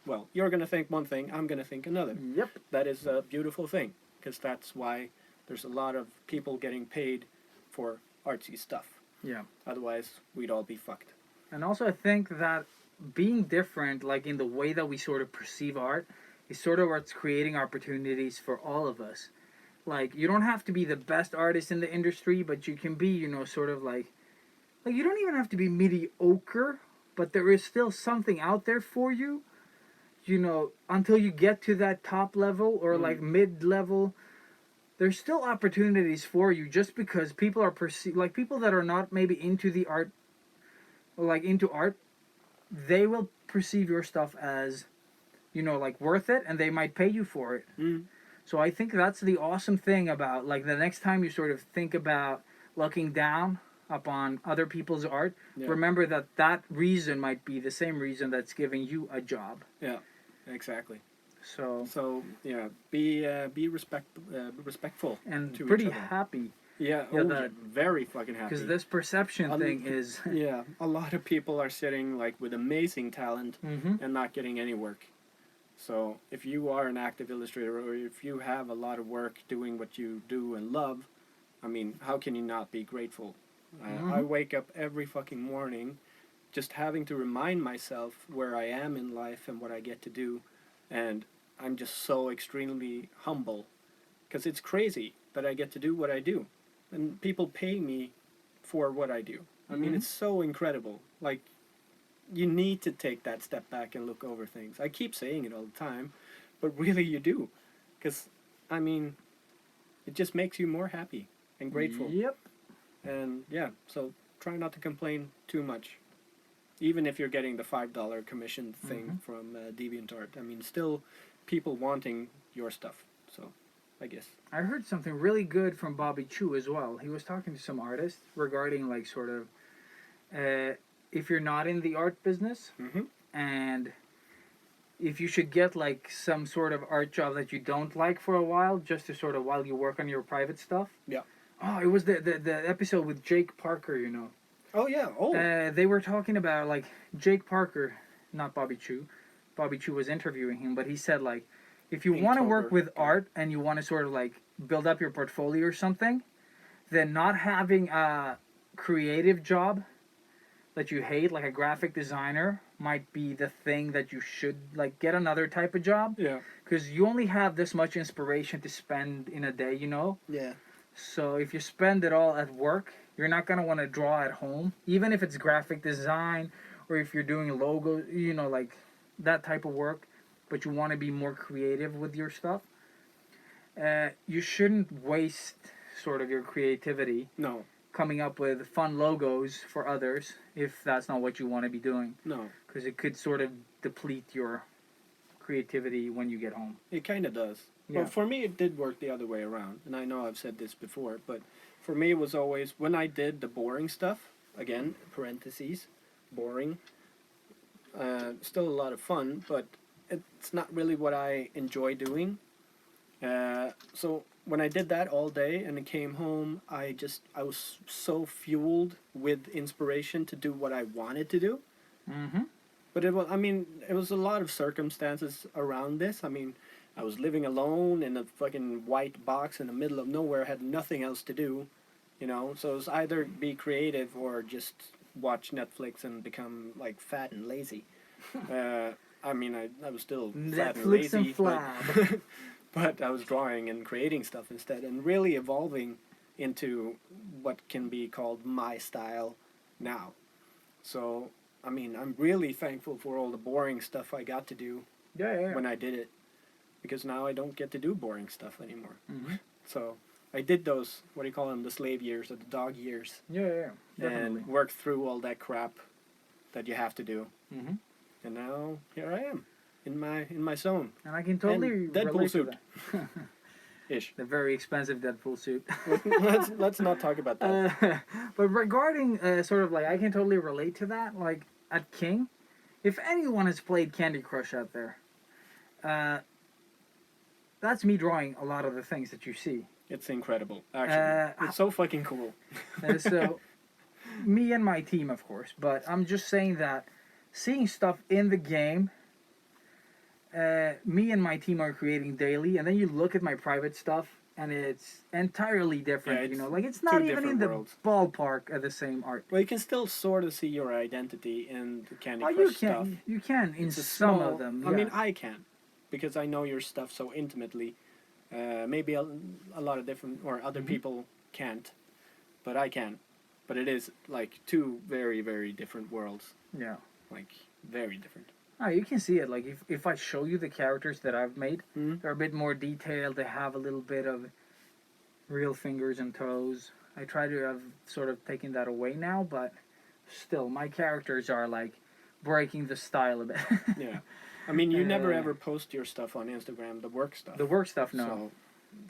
Well, you're going to think one thing, I'm going to think another. Yep. That is a beautiful thing, because that's why there's a lot of people getting paid for artsy stuff. Yeah. Otherwise, we'd all be fucked. And also, I think that being different, like in the way that we sort of perceive art, is sort of what's creating opportunities for all of us. Like, you don't have to be the best artist in the industry, but you can be, you know, sort of like you don't even have to be mediocre, but there is still something out there for you, you know, until you get to that top level or like mid-level. There's still opportunities for you just because people are like people that are not maybe into the art, or like into art, they will perceive your stuff as, you know, like worth it, and they might pay you for it. Mm. So I think that's the awesome thing about, like, the next time you sort of think about looking down upon other people's art, Yeah. remember that reason might be the same reason that's giving you a job. Yeah, exactly. So, So yeah, be respectful and to pretty each other. happy, Yeah, Yeah, oh, that- yeah, very fucking happy. because this perception thing is... Yeah, a lot of people are sitting like with amazing talent Mm-hmm. and not getting any work. So if you are an active illustrator, or if you have a lot of work doing what you do and love, I mean, how can you not be grateful? I Mhm. wake up every fucking morning just having to remind myself where I am in life and what I get to do, and I'm just so extremely humble, because it's crazy that I get to do what I do, and people pay me for what I do. I mean, Mhm. it's so incredible. Like, you need to take that step back and look over things. I keep saying it all the time, but really you do, because I mean, it just makes you more happy and grateful. Yep. And yeah, so try not to complain too much. even if you're getting the $5 commission thing Mhm. from DeviantArt. I mean, still people wanting your stuff. So, I guess. I heard something really good from Bobby Chu as well. He was talking to some artists regarding like sort of if you're not in the art business Mm-hmm. and if you should get like some sort of art job that you don't like for a while, just to sort of while you work on your private stuff. Yeah. Oh, it was the episode with Jake Parker, you know. Oh yeah. Oh. They were talking about like Jake Parker, not Bobby Chu. Bobby Chu was interviewing him, but he said like, if you want to work Inktober. with art and you want to sort of like build up your portfolio or something, then not having a creative job that you hate, like a graphic designer, might be the thing that you should like get another type of job Yeah. because you only have this much inspiration to spend in a day, you know. Yeah. So if you spend it all at work, you're not gonna want to draw at home, even if it's graphic design or if you're doing logos, you know, like that type of work. But you want to be more creative with your stuff. You shouldn't waste sort of your creativity No. coming up with fun logos for others if that's not what you want to be doing, No. because it could sort of deplete your creativity when you get home. It kind of does. Yeah. Well, for me, it did work the other way around, and I know I've said this before, but for me, it was always when I did the boring stuff. Again, parentheses, boring. Still a lot of fun, but it's not really what I enjoy doing. So when I did that all day and I came home, I was so fueled with inspiration to do what I wanted to do. Mm-hmm. But it was a lot of circumstances around this. I mean, I was living alone in a fucking white box in the middle of nowhere, had nothing else to do, you know. So it was either be creative or just watch Netflix and become like fat and lazy. I was still fat and Netflix lazy, and flab. but I was drawing and creating stuff instead, and really evolving into what can be called my style now. So I'm really thankful for all the boring stuff I got to do Yeah. when I did it, because now I don't get to do boring stuff anymore. Mm-hmm. So I did those, what do you call them, the slave years or the dog years, Yeah. Definitely. and worked through all that crap that you have to do. Mm-hmm. And now here I am in my zone And I can totally And Deadpool relate suit. to that. ish. The very expensive Deadpool suit. let's not talk about that. But regarding sort of like, I can totally relate to that. Like at King, if anyone has played Candy Crush out there, that's me drawing a lot of the things that you see. It's incredible, actually. It's so fucking cool. So, me and my team, of course, but I'm just saying that seeing stuff in the game, me and my team are creating daily, and then you look at my private stuff, and it's entirely different. Yeah, you know, it's like it's two not even in different the worlds. ballpark of the same art. Well, you can still sort of see your identity in the Candy Oh, Crush you stuff. can, you can in It's a some small- of them. I mean, yeah. I can, because I know your stuff so intimately. Maybe a lot of different or other Mhm. people can't, but I can. But it is like two very, very different worlds. Yeah. Like very different. Oh, you can see it. Like if I show you the characters that I've made, Mhm. they're a bit more detailed. They have a little bit of real fingers and toes. I try to have sort of taken that away now, but still, my characters are like breaking the style a bit. Yeah. I mean, you never Uh, ever post your stuff on Instagram, the work stuff. The work stuff, no. So,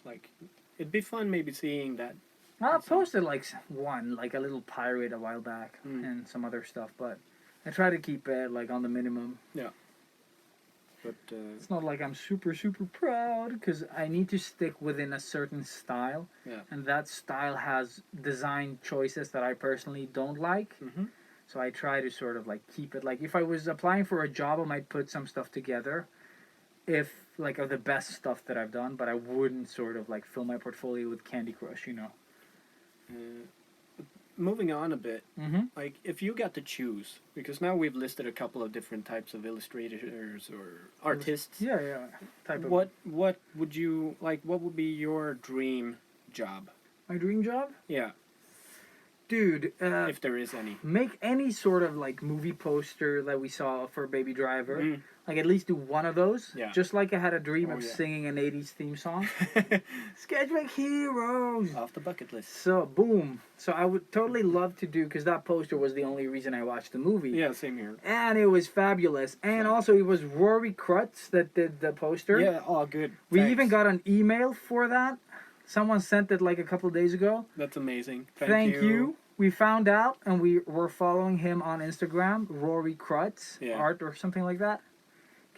like, it'd be fun maybe seeing that. I posted like one, like a little pirate a while back, Mm. and some other stuff, but I try to keep it like on the minimum. But It's not like I'm super proud because I need to stick within a certain style, Yeah. and that style has design choices that I personally don't like. mhm. So I try to sort of like keep it. Like if I was applying for a job, I might put some stuff together, if like of the best stuff that I've done, but I wouldn't sort of like fill my portfolio with Candy Crush, you know. Moving on a bit, Mm-hmm. like if you got to choose, because now we've listed a couple of different types of illustrators or artists. Yeah. Type of What would you like? What would be your dream job? my dream job, Yeah, dude. if there is any. Make any sort of like movie poster that we saw for Baby Driver, Mm. Like at least do one of those. Yeah. Just like I had a dream Oh, of yeah. singing an 80s theme song. Sketchbook Heroes. Off the bucket list. So boom. So I would totally love to do, because that poster was the only reason I watched the movie. Yeah, same here. And it was fabulous. And also it was Rory Krutz that did the poster. Yeah, all good. We Thanks. even got an email for that. Someone sent it like a couple of days ago. That's amazing. Thank you. We found out, and we were following him on Instagram, Rory Krutz Yeah. Art or something like that.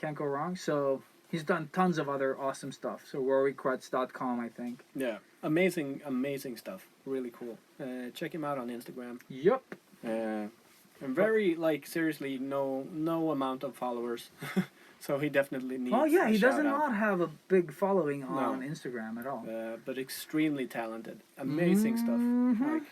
Can't go wrong. So he's done tons of other awesome stuff. So RoryKrutz.com, I think. Yeah, amazing, amazing stuff. Really cool. Check him out on Instagram. Yup. And very, like, seriously, no amount of followers. So he definitely needs. Oh yeah, a he does shout out. not have a big following No. on Instagram at all. But extremely talented. Amazing stuff. Mhm. Like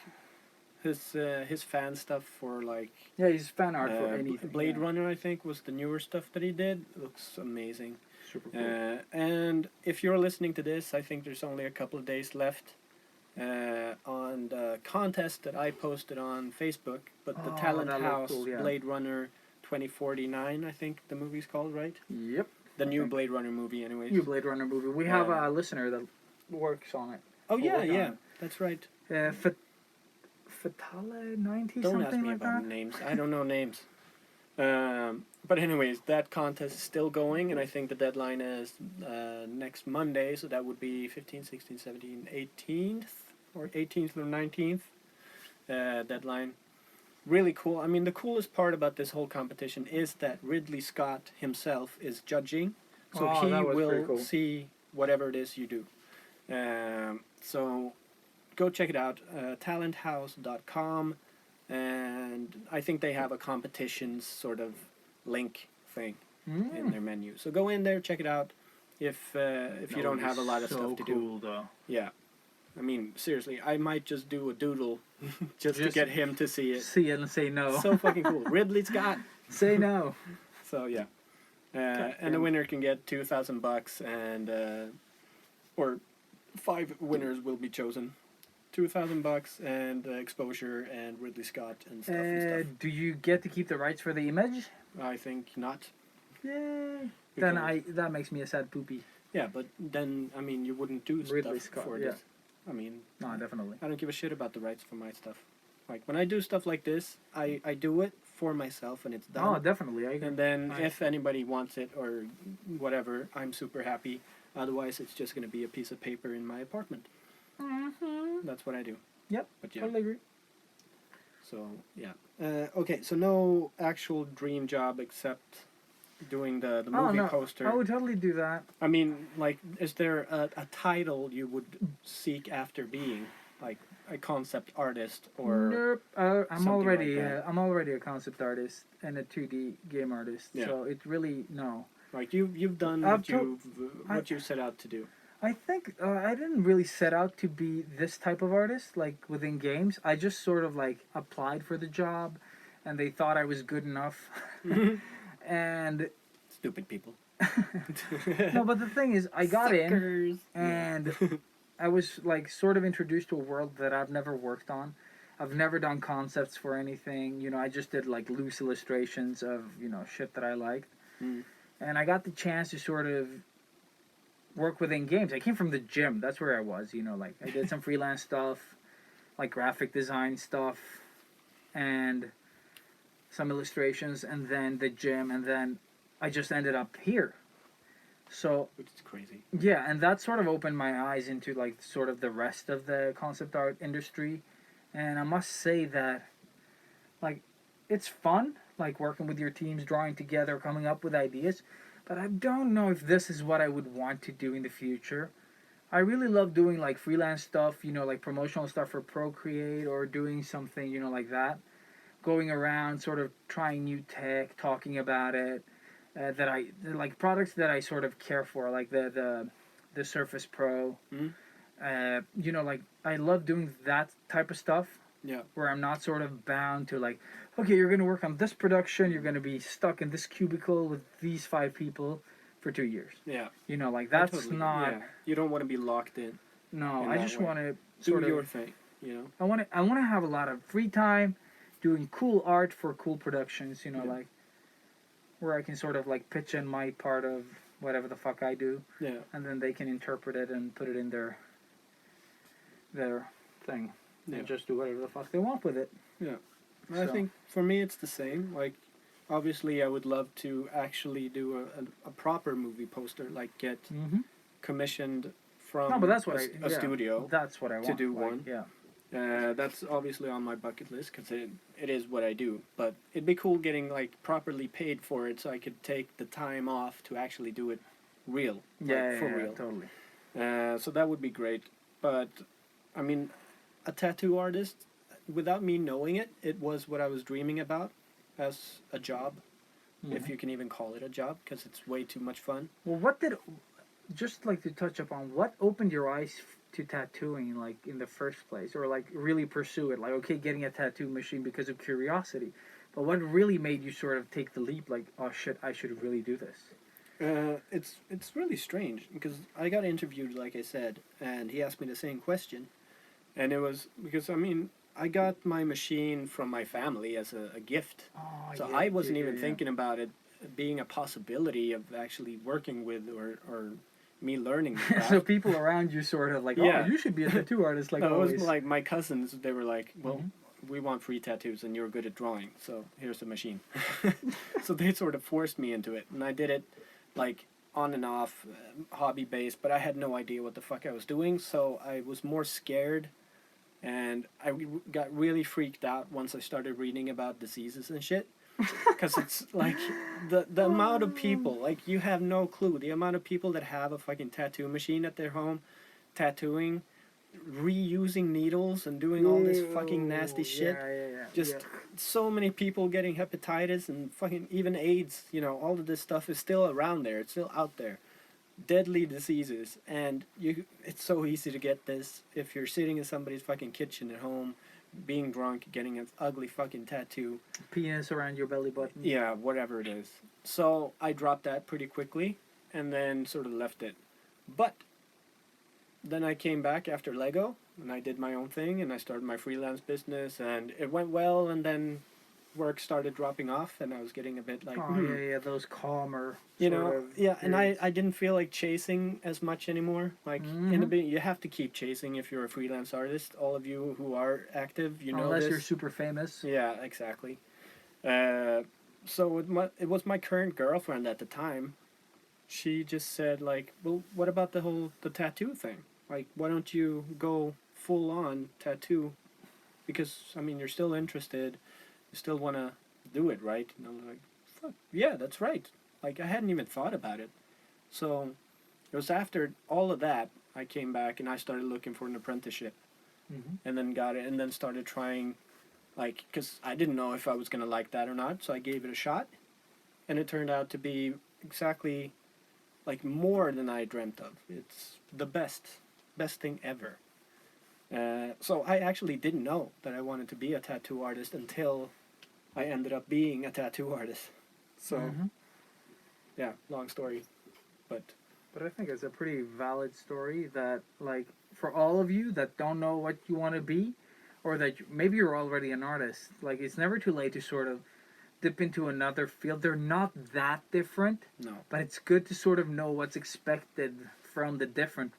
his fan stuff for like Yeah, he's fan art for uh, anything. Blade yeah. Runner, I think, was the newer stuff that he did. Looks amazing. Super cool. And if you're listening to this, I think there's only a couple of days left on the contest that I posted on Facebook. But the Oh, Talent that looked House cool, yeah. Blade Runner 2049, I think the movie's called, right? Yep. The I new think. Blade Runner movie, anyways. New Blade Runner movie. We have Yeah. a listener that works on it. Oh yeah, work on yeah, it. that's right. Fatale 90 Don't something ask me like about that. names. I don't know names. But anyways, that contest is still going, and I think the deadline is next Monday, so that would be 15th, 16th, 17th, 18th, or 18th or 19th deadline. Really cool. I mean, the coolest part about this whole competition is that Ridley Scott himself is judging, so Oh, he that was pretty will cool. see whatever it is you do. So go check it out, talenthouse.com, and I think they have a competitions sort of link thing in their menu. So go in there, check it out. If you don't have a lot of stuff to do, cool, though. yeah. I mean, seriously, I might just do a doodle just to Just get him to see it. See it and say no. So fucking cool. Ridley Scott. Say no. So yeah, and the damn. winner can get $2,000, and or 5 winners will be chosen. $2,000 and exposure and Ridley Scott and stuff and stuff. Do you get to keep the rights for the image? I think not. Yay. Then Because- that makes me a sad poopy. Yeah, but then I mean you wouldn't do Ridley stuff Scott, for yeah. this. I mean, No, definitely. I don't give a shit about the rights for my stuff. Like when I do stuff like this, I do it for myself and it's done. Oh, definitely. I agree. And then Nice. if anybody wants it or whatever, I'm super happy. Otherwise, it's just going to be a piece of paper in my apartment. Mm-hmm. That's what I do. Yep. But yeah. Totally agree. So yeah. Okay. So no actual dream job except doing the movie no. poster. I would totally do that. I mean, like, is there a title you would seek after being, like a concept artist or? Nope. I'm something already like that. I'm already a concept artist and a 2D game artist. Yeah. So it really no. Like you've done I've what you set out to do. I think I didn't really set out to be this type of artist, like within games. I just sort of like applied for the job, and they thought I was good enough. And Stupid people. no, but the thing is, I got in, Suckers. and I was like sort of introduced to a world that I've never worked on. I've never done concepts for anything. You know, I just did like loose illustrations of shit that I liked, and I got the chance to sort of work within games. I came from the gym. That's where I was. Like I did some freelance stuff, like graphic design stuff, and some illustrations, and then the gym, and then I just ended up here. So Which is crazy. yeah, and that sort of opened my eyes into like sort of the rest of the concept art industry, and I must say that like it's fun, like working with your teams, drawing together, coming up with ideas, but I don't know if this is what I would want to do in the future. I really love doing like freelance stuff, like promotional stuff for Procreate or doing something, like that. Going around, sort of trying new tech, talking about it, like products that I sort of care for, like the Surface Pro. Like I love doing that type of stuff. Yeah. Where I'm not sort of bound to like, okay, you're gonna work on this production, you're gonna be stuck in this cubicle with these 5 people for 2 years. Yeah. Like I that's totally- not. Yeah. You don't want to be locked in. No, in I that just way. want to Do sort your of. thing. I want to have a lot of free time, doing cool art for cool productions. Yeah. Like where I can sort of like pitch in my part of whatever the fuck I do, Yeah. and then they can interpret it and put it in their thing, Yeah. and just do whatever the fuck they want with it. I So- think for me it's the same. Like, obviously, I would love to actually do a proper movie poster, like get Mm-hmm. commissioned from No, but that's what a studio. That's what I want do like, one. Yeah. That's obviously on my bucket list because it is what I do. But it'd be cool getting like properly paid for it, so I could take the time off to actually do it real, like, for real. Totally. So that would be great. But I mean, a tattoo artist, without me knowing it, it was what I was dreaming about as a job, if you can even call it a job, because it's way too much fun. Well, what did, just like to touch upon, what opened your eyes to tattooing, like in the first place, or like really pursue it? Like, okay, getting a tattoo machine because of curiosity, but what really made you sort of take the leap? Like, oh shit, I should really do this. It's really strange because I got interviewed, like I said, and he asked me the same question, and it was because I mean I got my machine from my family as a gift, Oh, so I wasn't even thinking about it being a possibility of actually working with or me learning the craft. So people around you sort of like, oh, Yeah. you should be a tattoo artist, like No, it always. was like my cousins. They were like, "Well, Mhm. we want free tattoos, and you're good at drawing, so here's the machine." So they sort of forced me into it, and I did it like on and off, hobby based. But I had no idea what the fuck I was doing, so I was more scared, and I got really freaked out once I started reading about diseases and shit. Because it's like the amount of people, like you have no clue, the amount of people that have a fucking tattoo machine at their home, tattooing, reusing needles and doing all this fucking nasty shit. Yeah. Just so many people getting hepatitis and fucking even AIDS, you know, all of this stuff is still around there. It's still out there. Deadly diseases, and it's so easy to get this if you're sitting in somebody's fucking kitchen at home, being drunk, getting an ugly fucking tattoo. Penis around your belly button. Yeah, whatever it is. So I dropped that pretty quickly and then sort of left it. But then I came back after Lego and I did my own thing and I started my freelance business and it went well, and then work started dropping off and I was getting a bit like, Oh, yeah, those calmer. you sort know, of yeah, and periods. I didn't feel like chasing as much anymore. Like in the Mhm. beginning, you have to keep chasing if you're a freelance artist. All of you who are active, you know Unless this. you're super famous. Yeah, exactly. So it was my current girlfriend at the time. She just said like, well, what about the tattoo thing? Like, why don't you go full on tattoo? Because I mean, you're still interested, you still want to do it, right? And I'm like, fuck, yeah, that's right. Like, I hadn't even thought about it. So it was after all of that I came back and I started looking for an apprenticeship, Mm-hmm. and then got it, and then started trying, like, because I didn't know if I was gonna like that or not, so I gave it a shot, and it turned out to be exactly like more than I dreamt of. It's the best thing ever. So I actually didn't know that I wanted to be a tattoo artist until I ended up being a tattoo artist. So Mhm. yeah, long story, but But I think it's a pretty valid story that, like, for all of you that don't know what you want to be, or that maybe you're already an artist, like, it's never too late to sort of dip into another field. They're not that different, no. but it's good to sort of know what's expected from the different,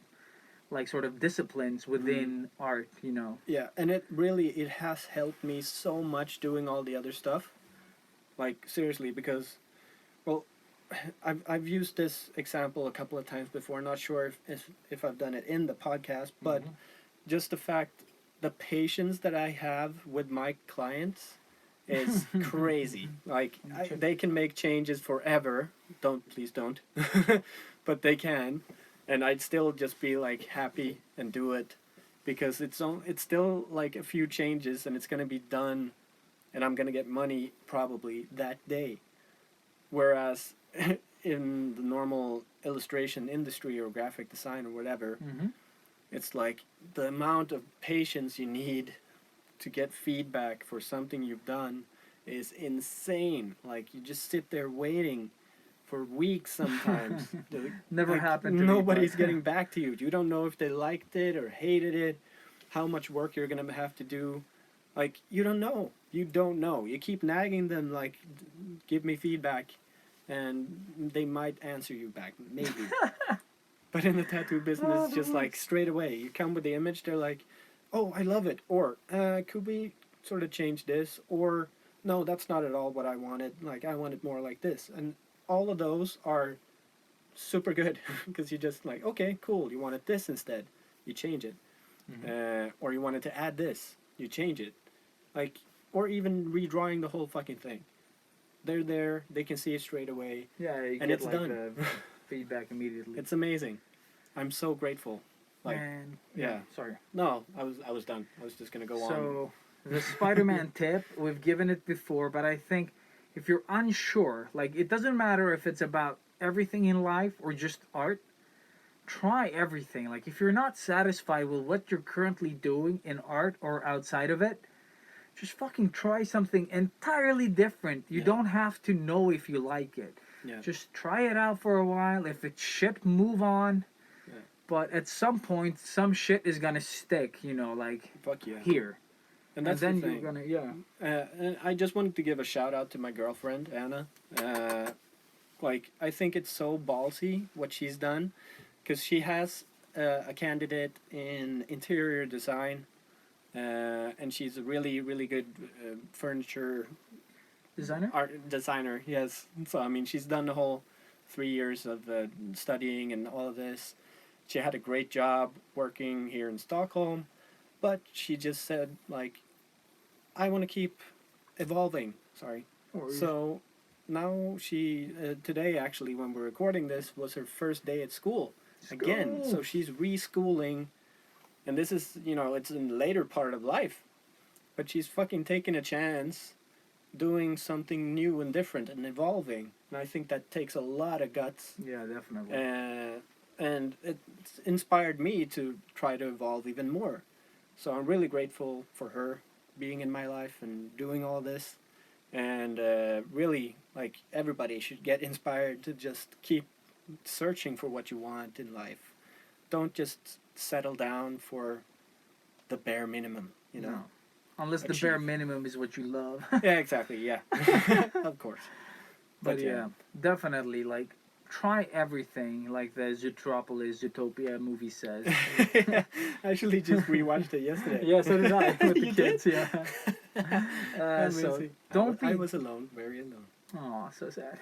like, sort of disciplines within art, you know. Yeah, and it has helped me so much doing all the other stuff. Like, seriously, because, well, I've used this example a couple of times before. Not sure if I've done it in the podcast, but just the fact, the patience that I have with my clients is crazy. Like, they can make changes forever. Please don't. But they can, and I'd still just be like happy and do it, because it's still like a few changes and it's gonna be done, and I'm gonna get money probably that day. Whereas in the normal illustration industry or graphic design or whatever, Mm-hmm. it's like the amount of patience you need to get feedback for something you've done is insane. Like, you just sit there waiting for weeks sometimes. Never Like, happened to me, nobody's but- getting back to you. You don't know if they liked it or hated it, how much work you're gonna have to do. Like, you don't know. You don't know. You keep nagging them like, give me feedback, and they might answer you back, maybe. But in the tattoo business, it's just like straight away. You come with the image, they're like, "Oh, I love it," or "Could we sort of change this?" Or "No, that's not at all what I wanted. Like I want it more like this." And all of those are super good because you just like, okay, cool. You wanted this instead, you change it, or you wanted to add this, you change it, like, or even redrawing the whole fucking thing. They're there. They can see it straight away, Yeah, you and get it's like done. the feedback immediately. It's amazing. I'm so grateful. Like, Man, yeah. sorry. No, I was done. I was just gonna go on. So the Spider-Man tip, we've given it before, but I think if you're unsure, like it doesn't matter if it's about everything in life or just art, try everything. Like if you're not satisfied with what you're currently doing in art or outside of it, just fucking try something entirely different. You Yeah. don't have to know if you like it. Yeah. Just try it out for a while. If it's shit, move on. Yeah. But at some point, some shit is gonna stick, you know, like Fuck yeah. here. And that's then the thing. you're gonna, yeah. And I just wanted to give a shout out to my girlfriend Anna. Like I think it's so ballsy what she's done, because she has a candidate in interior design, and she's a really really good furniture Designer? art designer. Yes. So I mean, she's done the whole 3 years of studying and all of this. She had a great job working here in Stockholm, but she just said like, I want to keep evolving. Sorry. So now she today actually when we're recording this was her first day at school again. So she's reschooling, and this is, you know, it's in the later part of life, but she's fucking taking a chance, doing something new and different and evolving. And I think that takes a lot of guts. Yeah, definitely. And it's inspired me to try to evolve even more. So I'm really grateful for her being in my life and doing all this. And really, like, everybody should get inspired to just keep searching for what you want in life. Don't just settle down for the bare minimum, you know? No. Unless the bare minimum is what you love. Yeah, exactly, yeah. Of course. But yeah, definitely, like, try everything, like the Zootropolis, Zootopia movie says. I actually just rewatched it yesterday. Yeah, so did I with the You kids, did? yeah. So Amazing. don't I be. was alone, very alone. Oh, so sad.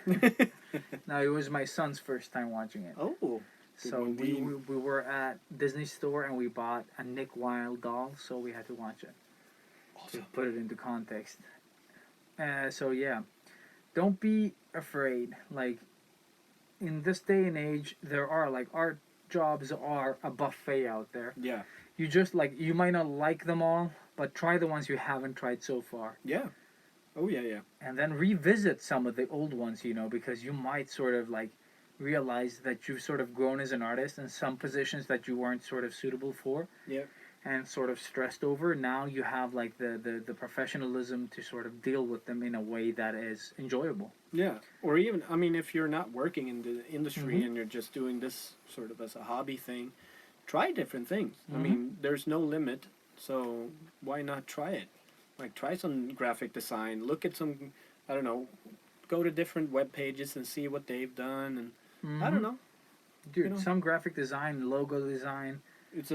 No, it was my son's first time watching it. Oh. So we were at Disney store and we bought a Nick Wilde doll, so we had to watch it to put it into context. So yeah, don't be afraid. Like in this day and age, there are like art jobs are a buffet out there. Yeah. You just like you might not like them all, but try the ones you haven't tried so far. Yeah. Oh yeah, yeah. And then revisit some of the old ones, you know, because you might sort of like realize that you've sort of grown as an artist in some positions that you weren't sort of suitable for. Yeah. And sort of stressed over. Now you have like the professionalism to sort of deal with them in a way that is enjoyable. Yeah. Or even, I mean, if you're not working in the industry and you're just doing this sort of as a hobby thing, try different things. I mean, there's no limit, so why not try it? Like, try some graphic design, look at some, I don't know, go to different web pages and see what they've done, and I don't know. Dude, You know. some graphic design, logo design, It's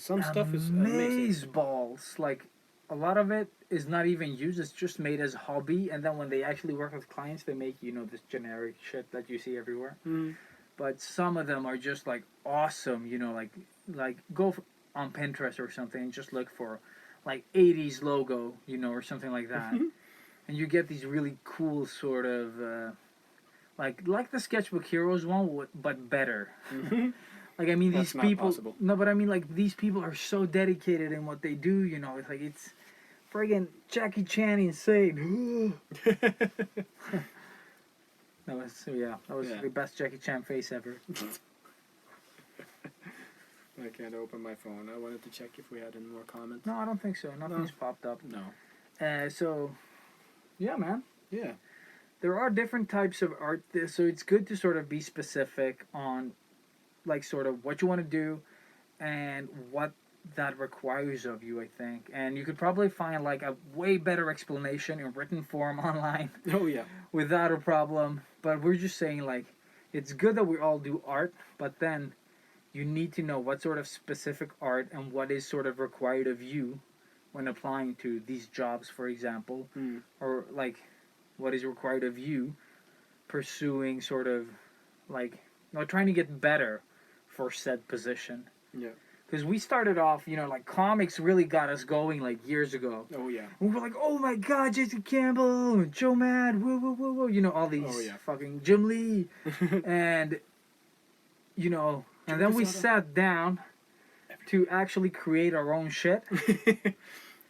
some stuff is amazing. balls. Like a lot of it is not even used. It's just made as hobby, and then when they actually work with clients, they make, you know, this generic shit that you see everywhere. Mm. But some of them are just like awesome. You know, like go on Pinterest or something and just look for like 80s logo, you know, or something like that, and you get these really cool sort of like the Sketchbook Heroes one, but better. Like, I mean, That's these not people. possible. No, but I mean, like, these people are so dedicated in what they do, you know. It's like, it's friggin' Jackie Chan insane. That was Yeah. the best Jackie Chan face ever. I can't open my phone. I wanted to check if we had any more comments. No, I don't think so. Nothing's popped up. No. So, yeah, man. Yeah. There are different types of art, so it's good to sort of be specific on, like, sort of what you want to do and what that requires of you, I think. And you could probably find like a way better explanation in written form online Oh yeah. without a problem. But we're just saying like it's good that we all do art, but then you need to know what sort of specific art and what is sort of required of you when applying to these jobs, for example, Mm. or like what is required of you pursuing sort of like trying to get better for said position. Yeah. Because we started off, like comics really got us going like years ago. Oh yeah. We were like, oh my god, Jason Campbell, Joe Mad, woo woo woo woo, all these Oh, yeah. fucking Jim Lee, and and then we Quesada. sat down to actually create our own shit.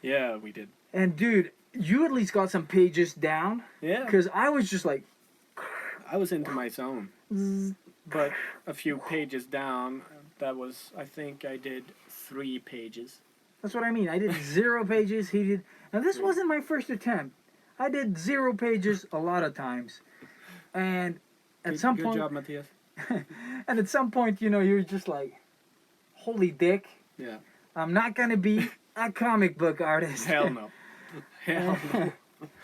Yeah, we did. And dude, you at least got some pages down, Yeah. because I was just like, I was into my zone. But a few pages down, that was, I think I did 3 pages. that's what I mean. I did 0 pages. He did. Now this wasn't my first attempt. I did 0 pages a lot of times, and at some Good point, job, Matthias. and at some point, you're just like, holy dick, Yeah. I'm not gonna be a comic book artist. Hell no. Hell no.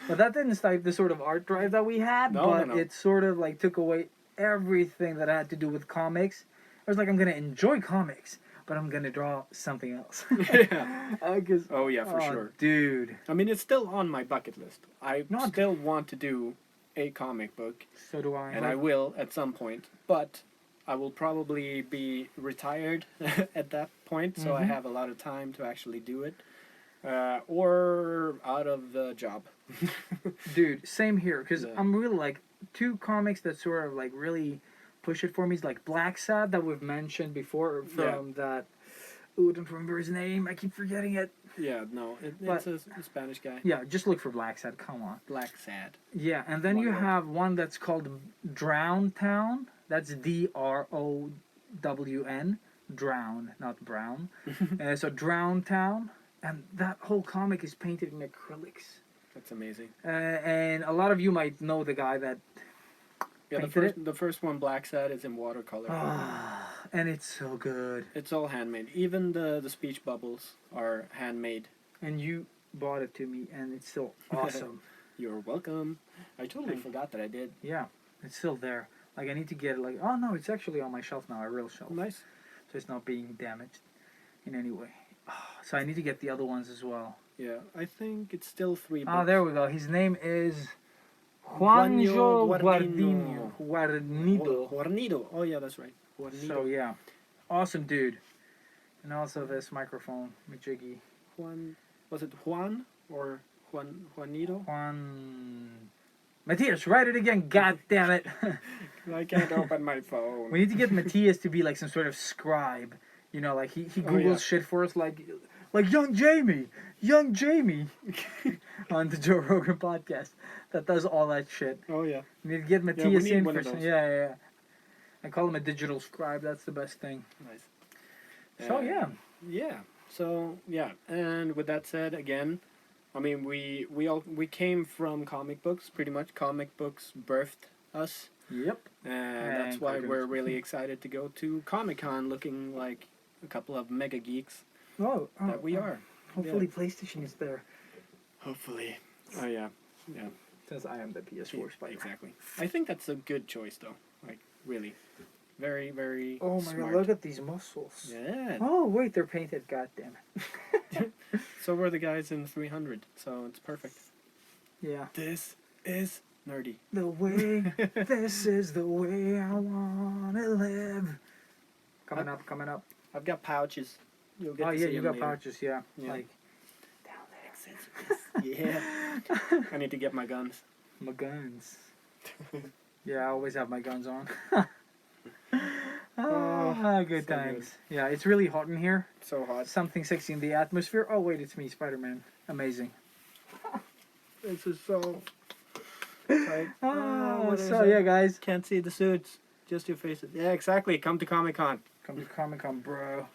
But that didn't stop the sort of art drive that we had. No, but no, no. it sort of like took away everything that had to do with comics. I was like, I'm gonna enjoy comics, but I'm gonna draw something else. Yeah. 'Cause- Oh yeah, for oh, sure. dude. I mean, it's still on my bucket list. I Not- still want to do a comic book, So do I. and I will at some point. But I will probably be retired at that point, so I Mhm. have a lot of time to actually do it, or out of the job. Dude, same here. Because Yeah. I'm really like 2 comics that sort of like really push it for me is like Black Sad that we've mentioned before from that. Ooh, I don't remember his name. I keep forgetting it. Yeah, no, But- it's a Spanish guy. Yeah, just look for Black Sad. Come on. Black Sad. Yeah, and then you One word. have one that's called Drown Town. That's Drown. Drown, not brown. So Drown Town. And that whole comic is painted in acrylics. That's amazing. And a lot of you might know the guy that. Yeah, Painted the first one, Black Sad, is in watercolor. And it's so good. It's all handmade. Even the speech bubbles are handmade. And you bought it to me, and it's still awesome. You're welcome. I totally forgot that I did. Yeah, it's still there. Like, I need to get it, like, oh no, it's actually on my shelf now, a real shelf. Nice. So it's not being damaged in any way. So I need to get the other ones as well. Yeah, I think it's still 3 books. Ah, there we go. His name is Juanjo Guarnido. Guarnido. Guarnido. Oh, yeah, that's right. Guarnido. So yeah, awesome dude. And also this microphone, Majiggy. Was it Juan or Juanito? Juan. Matthias, write it again. God damn it. I can't open my phone. We need to get Matthias to be like some sort of scribe. Like he Googles yeah. shit for us, like young Jamie on the Joe Rogan podcast that does all that shit. Oh, yeah. We need to get Matthias need in one for of some. those. Yeah. I call him a digital scribe. That's the best thing. Nice. So yeah. Yeah. So yeah, and with that said, again, I mean, we came from comic books, pretty much. Comic books birthed us, Yep. and that's And why cartoons. we're really excited to go to Comic-Con, looking like a couple of mega geeks Oh, that we are. Hopefully PlayStation is there. Hopefully. Oh yeah. Yeah. Since I am the PS4 spider. Exactly. I think that's a good choice, though. Like, really, very, very. Oh my smart. god, look at these muscles. Yeah. Oh wait, they're painted. God damn it. So were the guys in 300, so it's perfect. Yeah. This is nerdy. The way, this is the way I wanna live. Coming up. I've got pouches. You'll get Oh to yeah, see you them got later. pouches, yeah. Yeah. Like Yeah. I need to get my guns. my guns. Yeah, I always have my guns on. Good so times. Yeah, it's really hot in here. So hot. Something sexy in the atmosphere. Oh wait, it's me, Spider-Man. Amazing. This is so tight. What is So it? yeah, guys. Can't see the suits. Just your faces. Yeah, exactly. Come to Comic-Con. Come to Comic-Con, bro.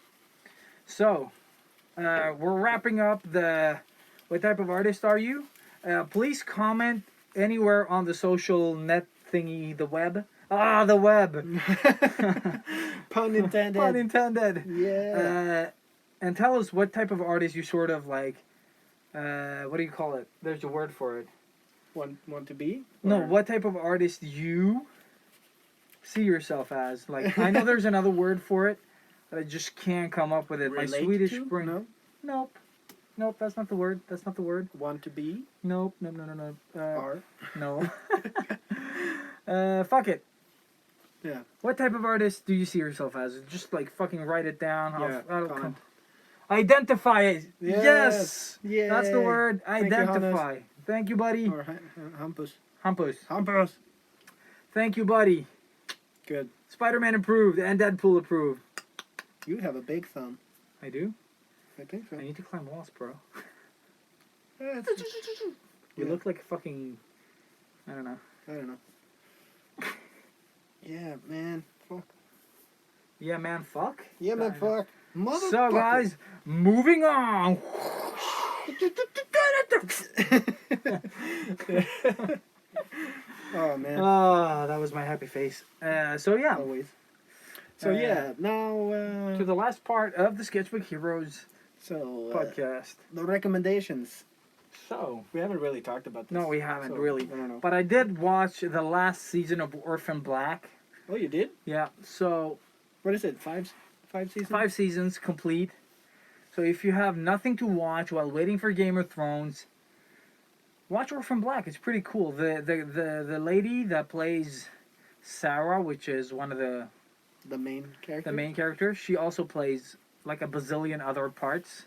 So, we're wrapping up the... What type of artist are you? Please comment anywhere on the social net thingy, the web. Ah, the web. Pun intended. Pun intended. Yeah. And tell us what type of artist you sort of like. What do you call it? There's a word for it. Want to be? No, Or- what type of artist you see yourself as? Like, I know there's another word for it, but I just can't come up with it. My relate Swedish to? brain. No. Nope. Nope, that's not the word. That's not the word. Want to be? Nope. No. Are? No. Fuck it. Yeah. What type of artist do you see yourself as? Just like fucking write it down. Yeah, I'll comment. Identify it. Yes. Yes. That's the Yay. word. Thank you, Identify. Thank you, buddy. Or Hampus. Hampus. Hampus. Thank you, buddy. Good. Spider-Man approved and Deadpool approved. You have a big thumb. I do. I think so. I need to climb walls, bro. Yeah, You Yeah. look like a fucking. I don't know. I don't know. Yeah, man. Fuck. Yeah, man. Fuck. Yeah, man. I know. Fuck. Motherfucker. So, guys, moving on. Oh man. Ah, that was my happy face. So yeah, Always. So Uh, yeah, now to the last part of the Sketchbook Heroes so podcast. the recommendations. So, We haven't really talked about this. no, we haven't so, really. I don't know. But I did watch the last season of Orphan Black. Oh, you did? Yeah, so What is it? Five seasons? 5 seasons complete. So if you have nothing to watch while waiting for Game of Thrones, watch Orphan Black. It's pretty cool. The lady that plays Sarah, which is one of the The main characters. she also plays like a bazillion other parts.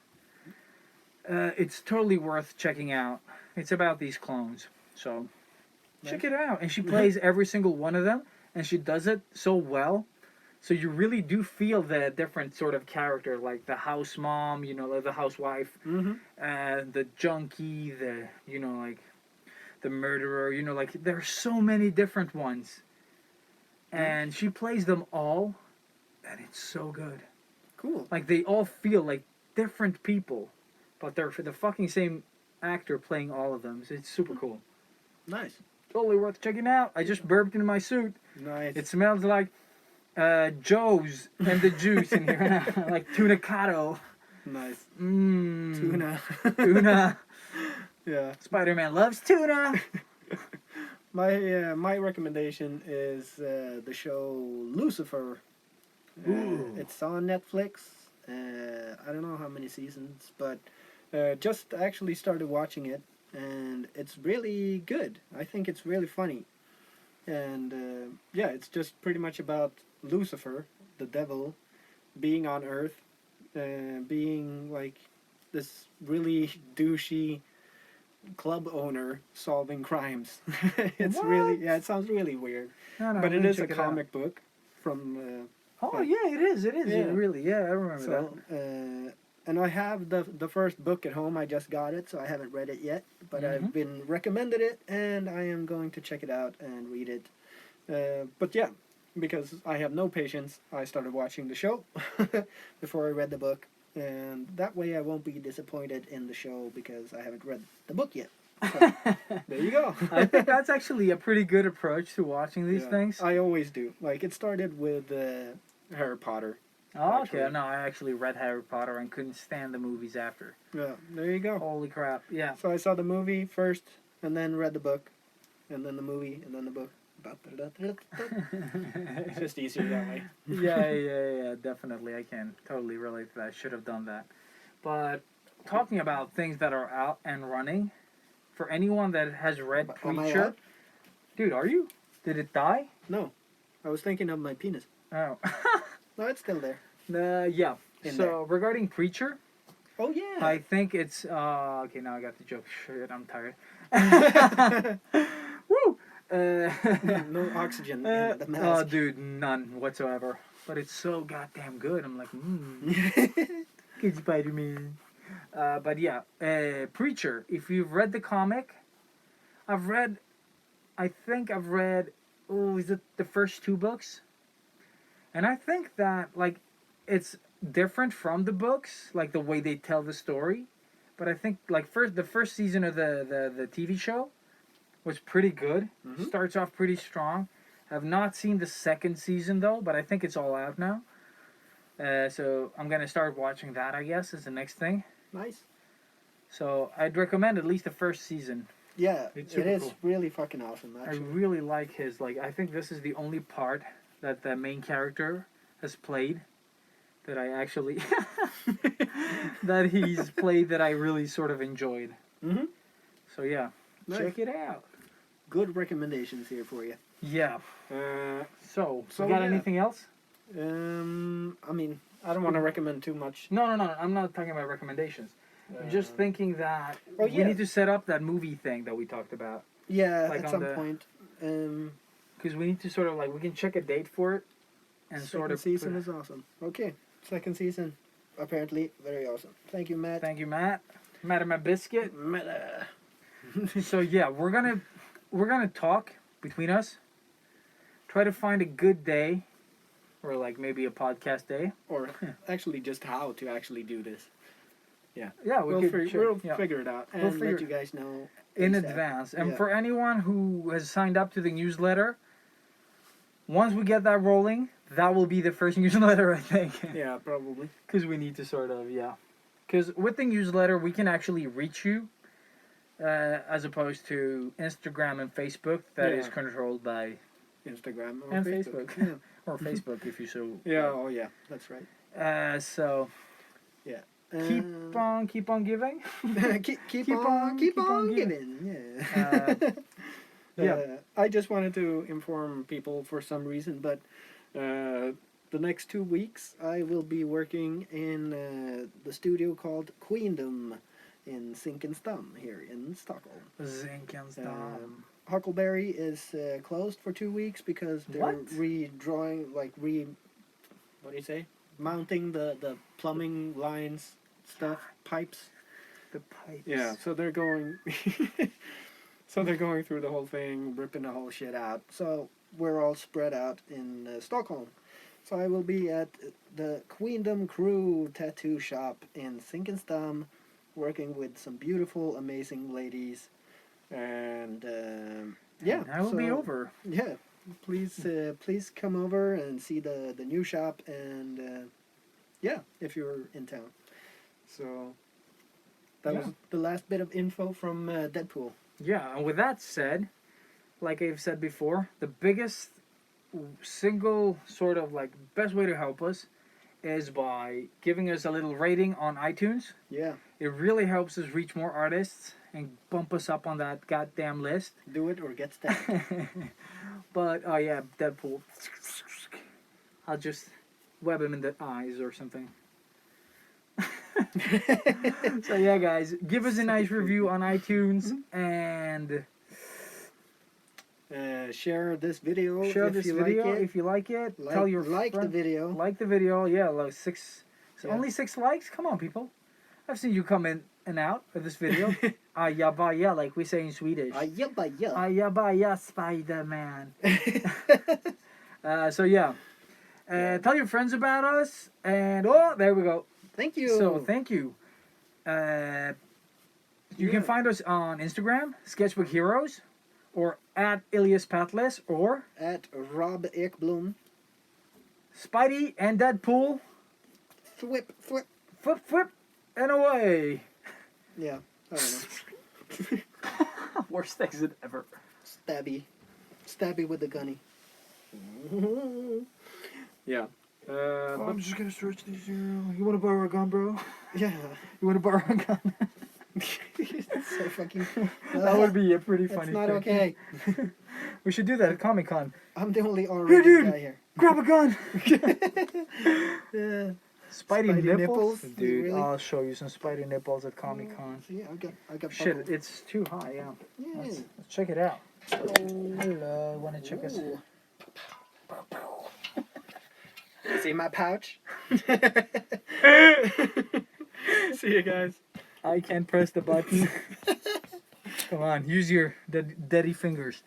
It's totally worth checking out. It's about these clones, so check it out. And she plays every single one of them, and she does it so well. So you really do feel the different sort of character, like the house mom, like the housewife, Mm-hmm. the junkie, like the murderer. Like there's so many different ones, and she plays them all, and it's so good. Cool. Like they all feel like different people, but they're the fucking same actor playing all of them. So it's super cool. Nice. Totally worth checking out. I just burped into my suit. Nice. It smells like Joe's and the juice in here, like tuna cotto. nice. Mmm. Tuna. Tuna. Yeah. Spider-Man loves tuna. My recommendation is the show Lucifer. Ooh. It's on Netflix. I don't know how many seasons, but just actually started watching it, and it's really good. I think it's really funny, and yeah, it's just pretty much about Lucifer, the devil, being on Earth, being like this really douchey club owner solving crimes. It's really, yeah, it sounds really weird, No, but I'm it gonna is a check it out. comic book from. Oh yeah, it is. It is. Yeah. Really. Yeah, I remember So, and I have the first book at home. I just got it, so I haven't read it yet. But Mhm. I've been recommended it, and I am going to check it out and read it. But yeah, because I have no patience, I started watching the show before I read the book, and that way I won't be disappointed in the show because I haven't read the book yet. So, there you go. I think that's actually a pretty good approach to watching these Yeah, things. I always do. Like it started with Harry Potter. Oh, okay. actually. No, I actually read Harry Potter and couldn't stand the movies after. Yeah, there you go. Holy crap. Yeah. So I saw the movie first, and then read the book, and then the movie, and then the book. It's just easier that way. yeah, definitely. I can totally relate to that. I should have done that. But talking about things that are out and running, for anyone that has read Am I Preacher, out? dude, are you? Did it die? No, I was thinking of my penis. Oh. No, it's still there. Yeah. In So there. regarding Preacher, Oh yeah. I think it's okay. Now I got the joke. Shit, I'm tired. Woo. No oxygen Oh, in the mask. dude, none whatsoever. But it's so goddamn good. I'm like, good Spider-Man. But yeah, Preacher. If you've read the comic, I think I've read. Oh, is it the first 2 books? And I think that like it's different from the books, like the way they tell the story. But I think like the first season of the TV show was pretty good. Mhm. Starts off pretty strong. Have not seen the second season though, but I think it's all out now. So I'm gonna start watching that. I guess is the next thing. Nice. So I'd recommend at least the first season. Yeah, It's it super is cool. really fucking awesome. I Actually. really like his like. I think this is the only part that the main character has played that I actually that he's played that I really sort of enjoyed. Mhm. So yeah, Nice. check it out. Good recommendations here for you. Yeah. So So, you got yeah. anything else? I mean, I don't want to recommend too much. No. I'm not talking about recommendations. I'm just Uh, thinking that Oh, we yeah. need to set up that movie thing that we talked about Yeah, like at on some the- point. because we need to sort of like we can check a date for it and Second sort of season is awesome. Okay, second season, apparently very awesome. Thank you, Matt. Thank you, Matt. Matt and my biscuit. Matt. So yeah, we're gonna talk between us. Try to find a good day, or like maybe a podcast day. Or actually, just how to actually do this. Yeah, we We'll, could we'll yeah, figure it out and We'll figure- let you guys know in ASAP. advance. And Yeah. for anyone who has signed up to the newsletter, once we get that rolling, that will be the first newsletter, I think. Yeah, probably. Because we need to sort of because with the newsletter we can actually reach you, as opposed to Instagram and Facebook that is Yeah. controlled by Instagram or And Facebook. Facebook. or Facebook if you so. Yeah. Oh, yeah. That's right. So keep on giving. keep on giving. Yeah. Yeah. I just wanted to inform people for some reason, but the next 2 weeks I will be working in the studio called Queendom in Zinkensdamm here in Stockholm. Zinkensdamm. Huckleberry is closed for 2 weeks because they're What? redrawing, what do you say? Mounting the plumbing lines, stuff, pipes. The pipes. Yeah, so they're going through the whole thing, ripping the whole shit out. So we're all spread out in Stockholm. So I will be at the Queendom Crew tattoo shop in Zinkensdamm, working with some beautiful, amazing ladies. And yeah, And I will be so, over. Yeah, please come over and see the new shop, and yeah, if you're in town. So that Yeah. was the last bit of info from Deadpool. Yeah, and with that said, like I've said before, the biggest single sort of like best way to help us is by giving us a little rating on iTunes. Yeah, It really helps us reach more artists and bump us up on that goddamn list. do it or get stabbed. But oh yeah, Deadpool. I'll just web him in the eyes or something. So yeah, guys, give us a nice review on iTunes and Share this video share if this you video like it. if you like it. Tell your the friend, video. like the video. Yeah, like 6. So Yeah. only 6 likes. Come on, people. I've seen you come in and out of this video. Ayabaya, like we say in Swedish. Yeah. Ayabaya, Spider-Man. So yeah. Tell your friends about us, and oh, there we go. Thank you. So thank you. You can Yeah. find us on Instagram, Sketchbook Heroes, or at Ilias Patles, or At Rob Ekblom. Spidey and Deadpool. Thwip. Flip, and away. Yeah, I don't know. Worst exit ever. Stabby with the gunny. Yeah. I'm just gonna search these. You wanna borrow a gun, bro? Yeah. You wanna borrow a gun? So fucking. That would be a pretty That's funny not thing. okay. We should do that at Comic Con. I'm the only Here, R-rated dude. guy here. Grab a gun. Yeah. Spidey nipples? nipples? Dude, Really? I'll show you some Spidey nipples at Comic Con. So yeah, I got Shit, buckled. it's too high, yeah. Yeah. Let's check it out. Oh. Hello, wanna check us? Ooh. See my pouch? See you guys. I can't press the button. Come on, use your daddy fingers.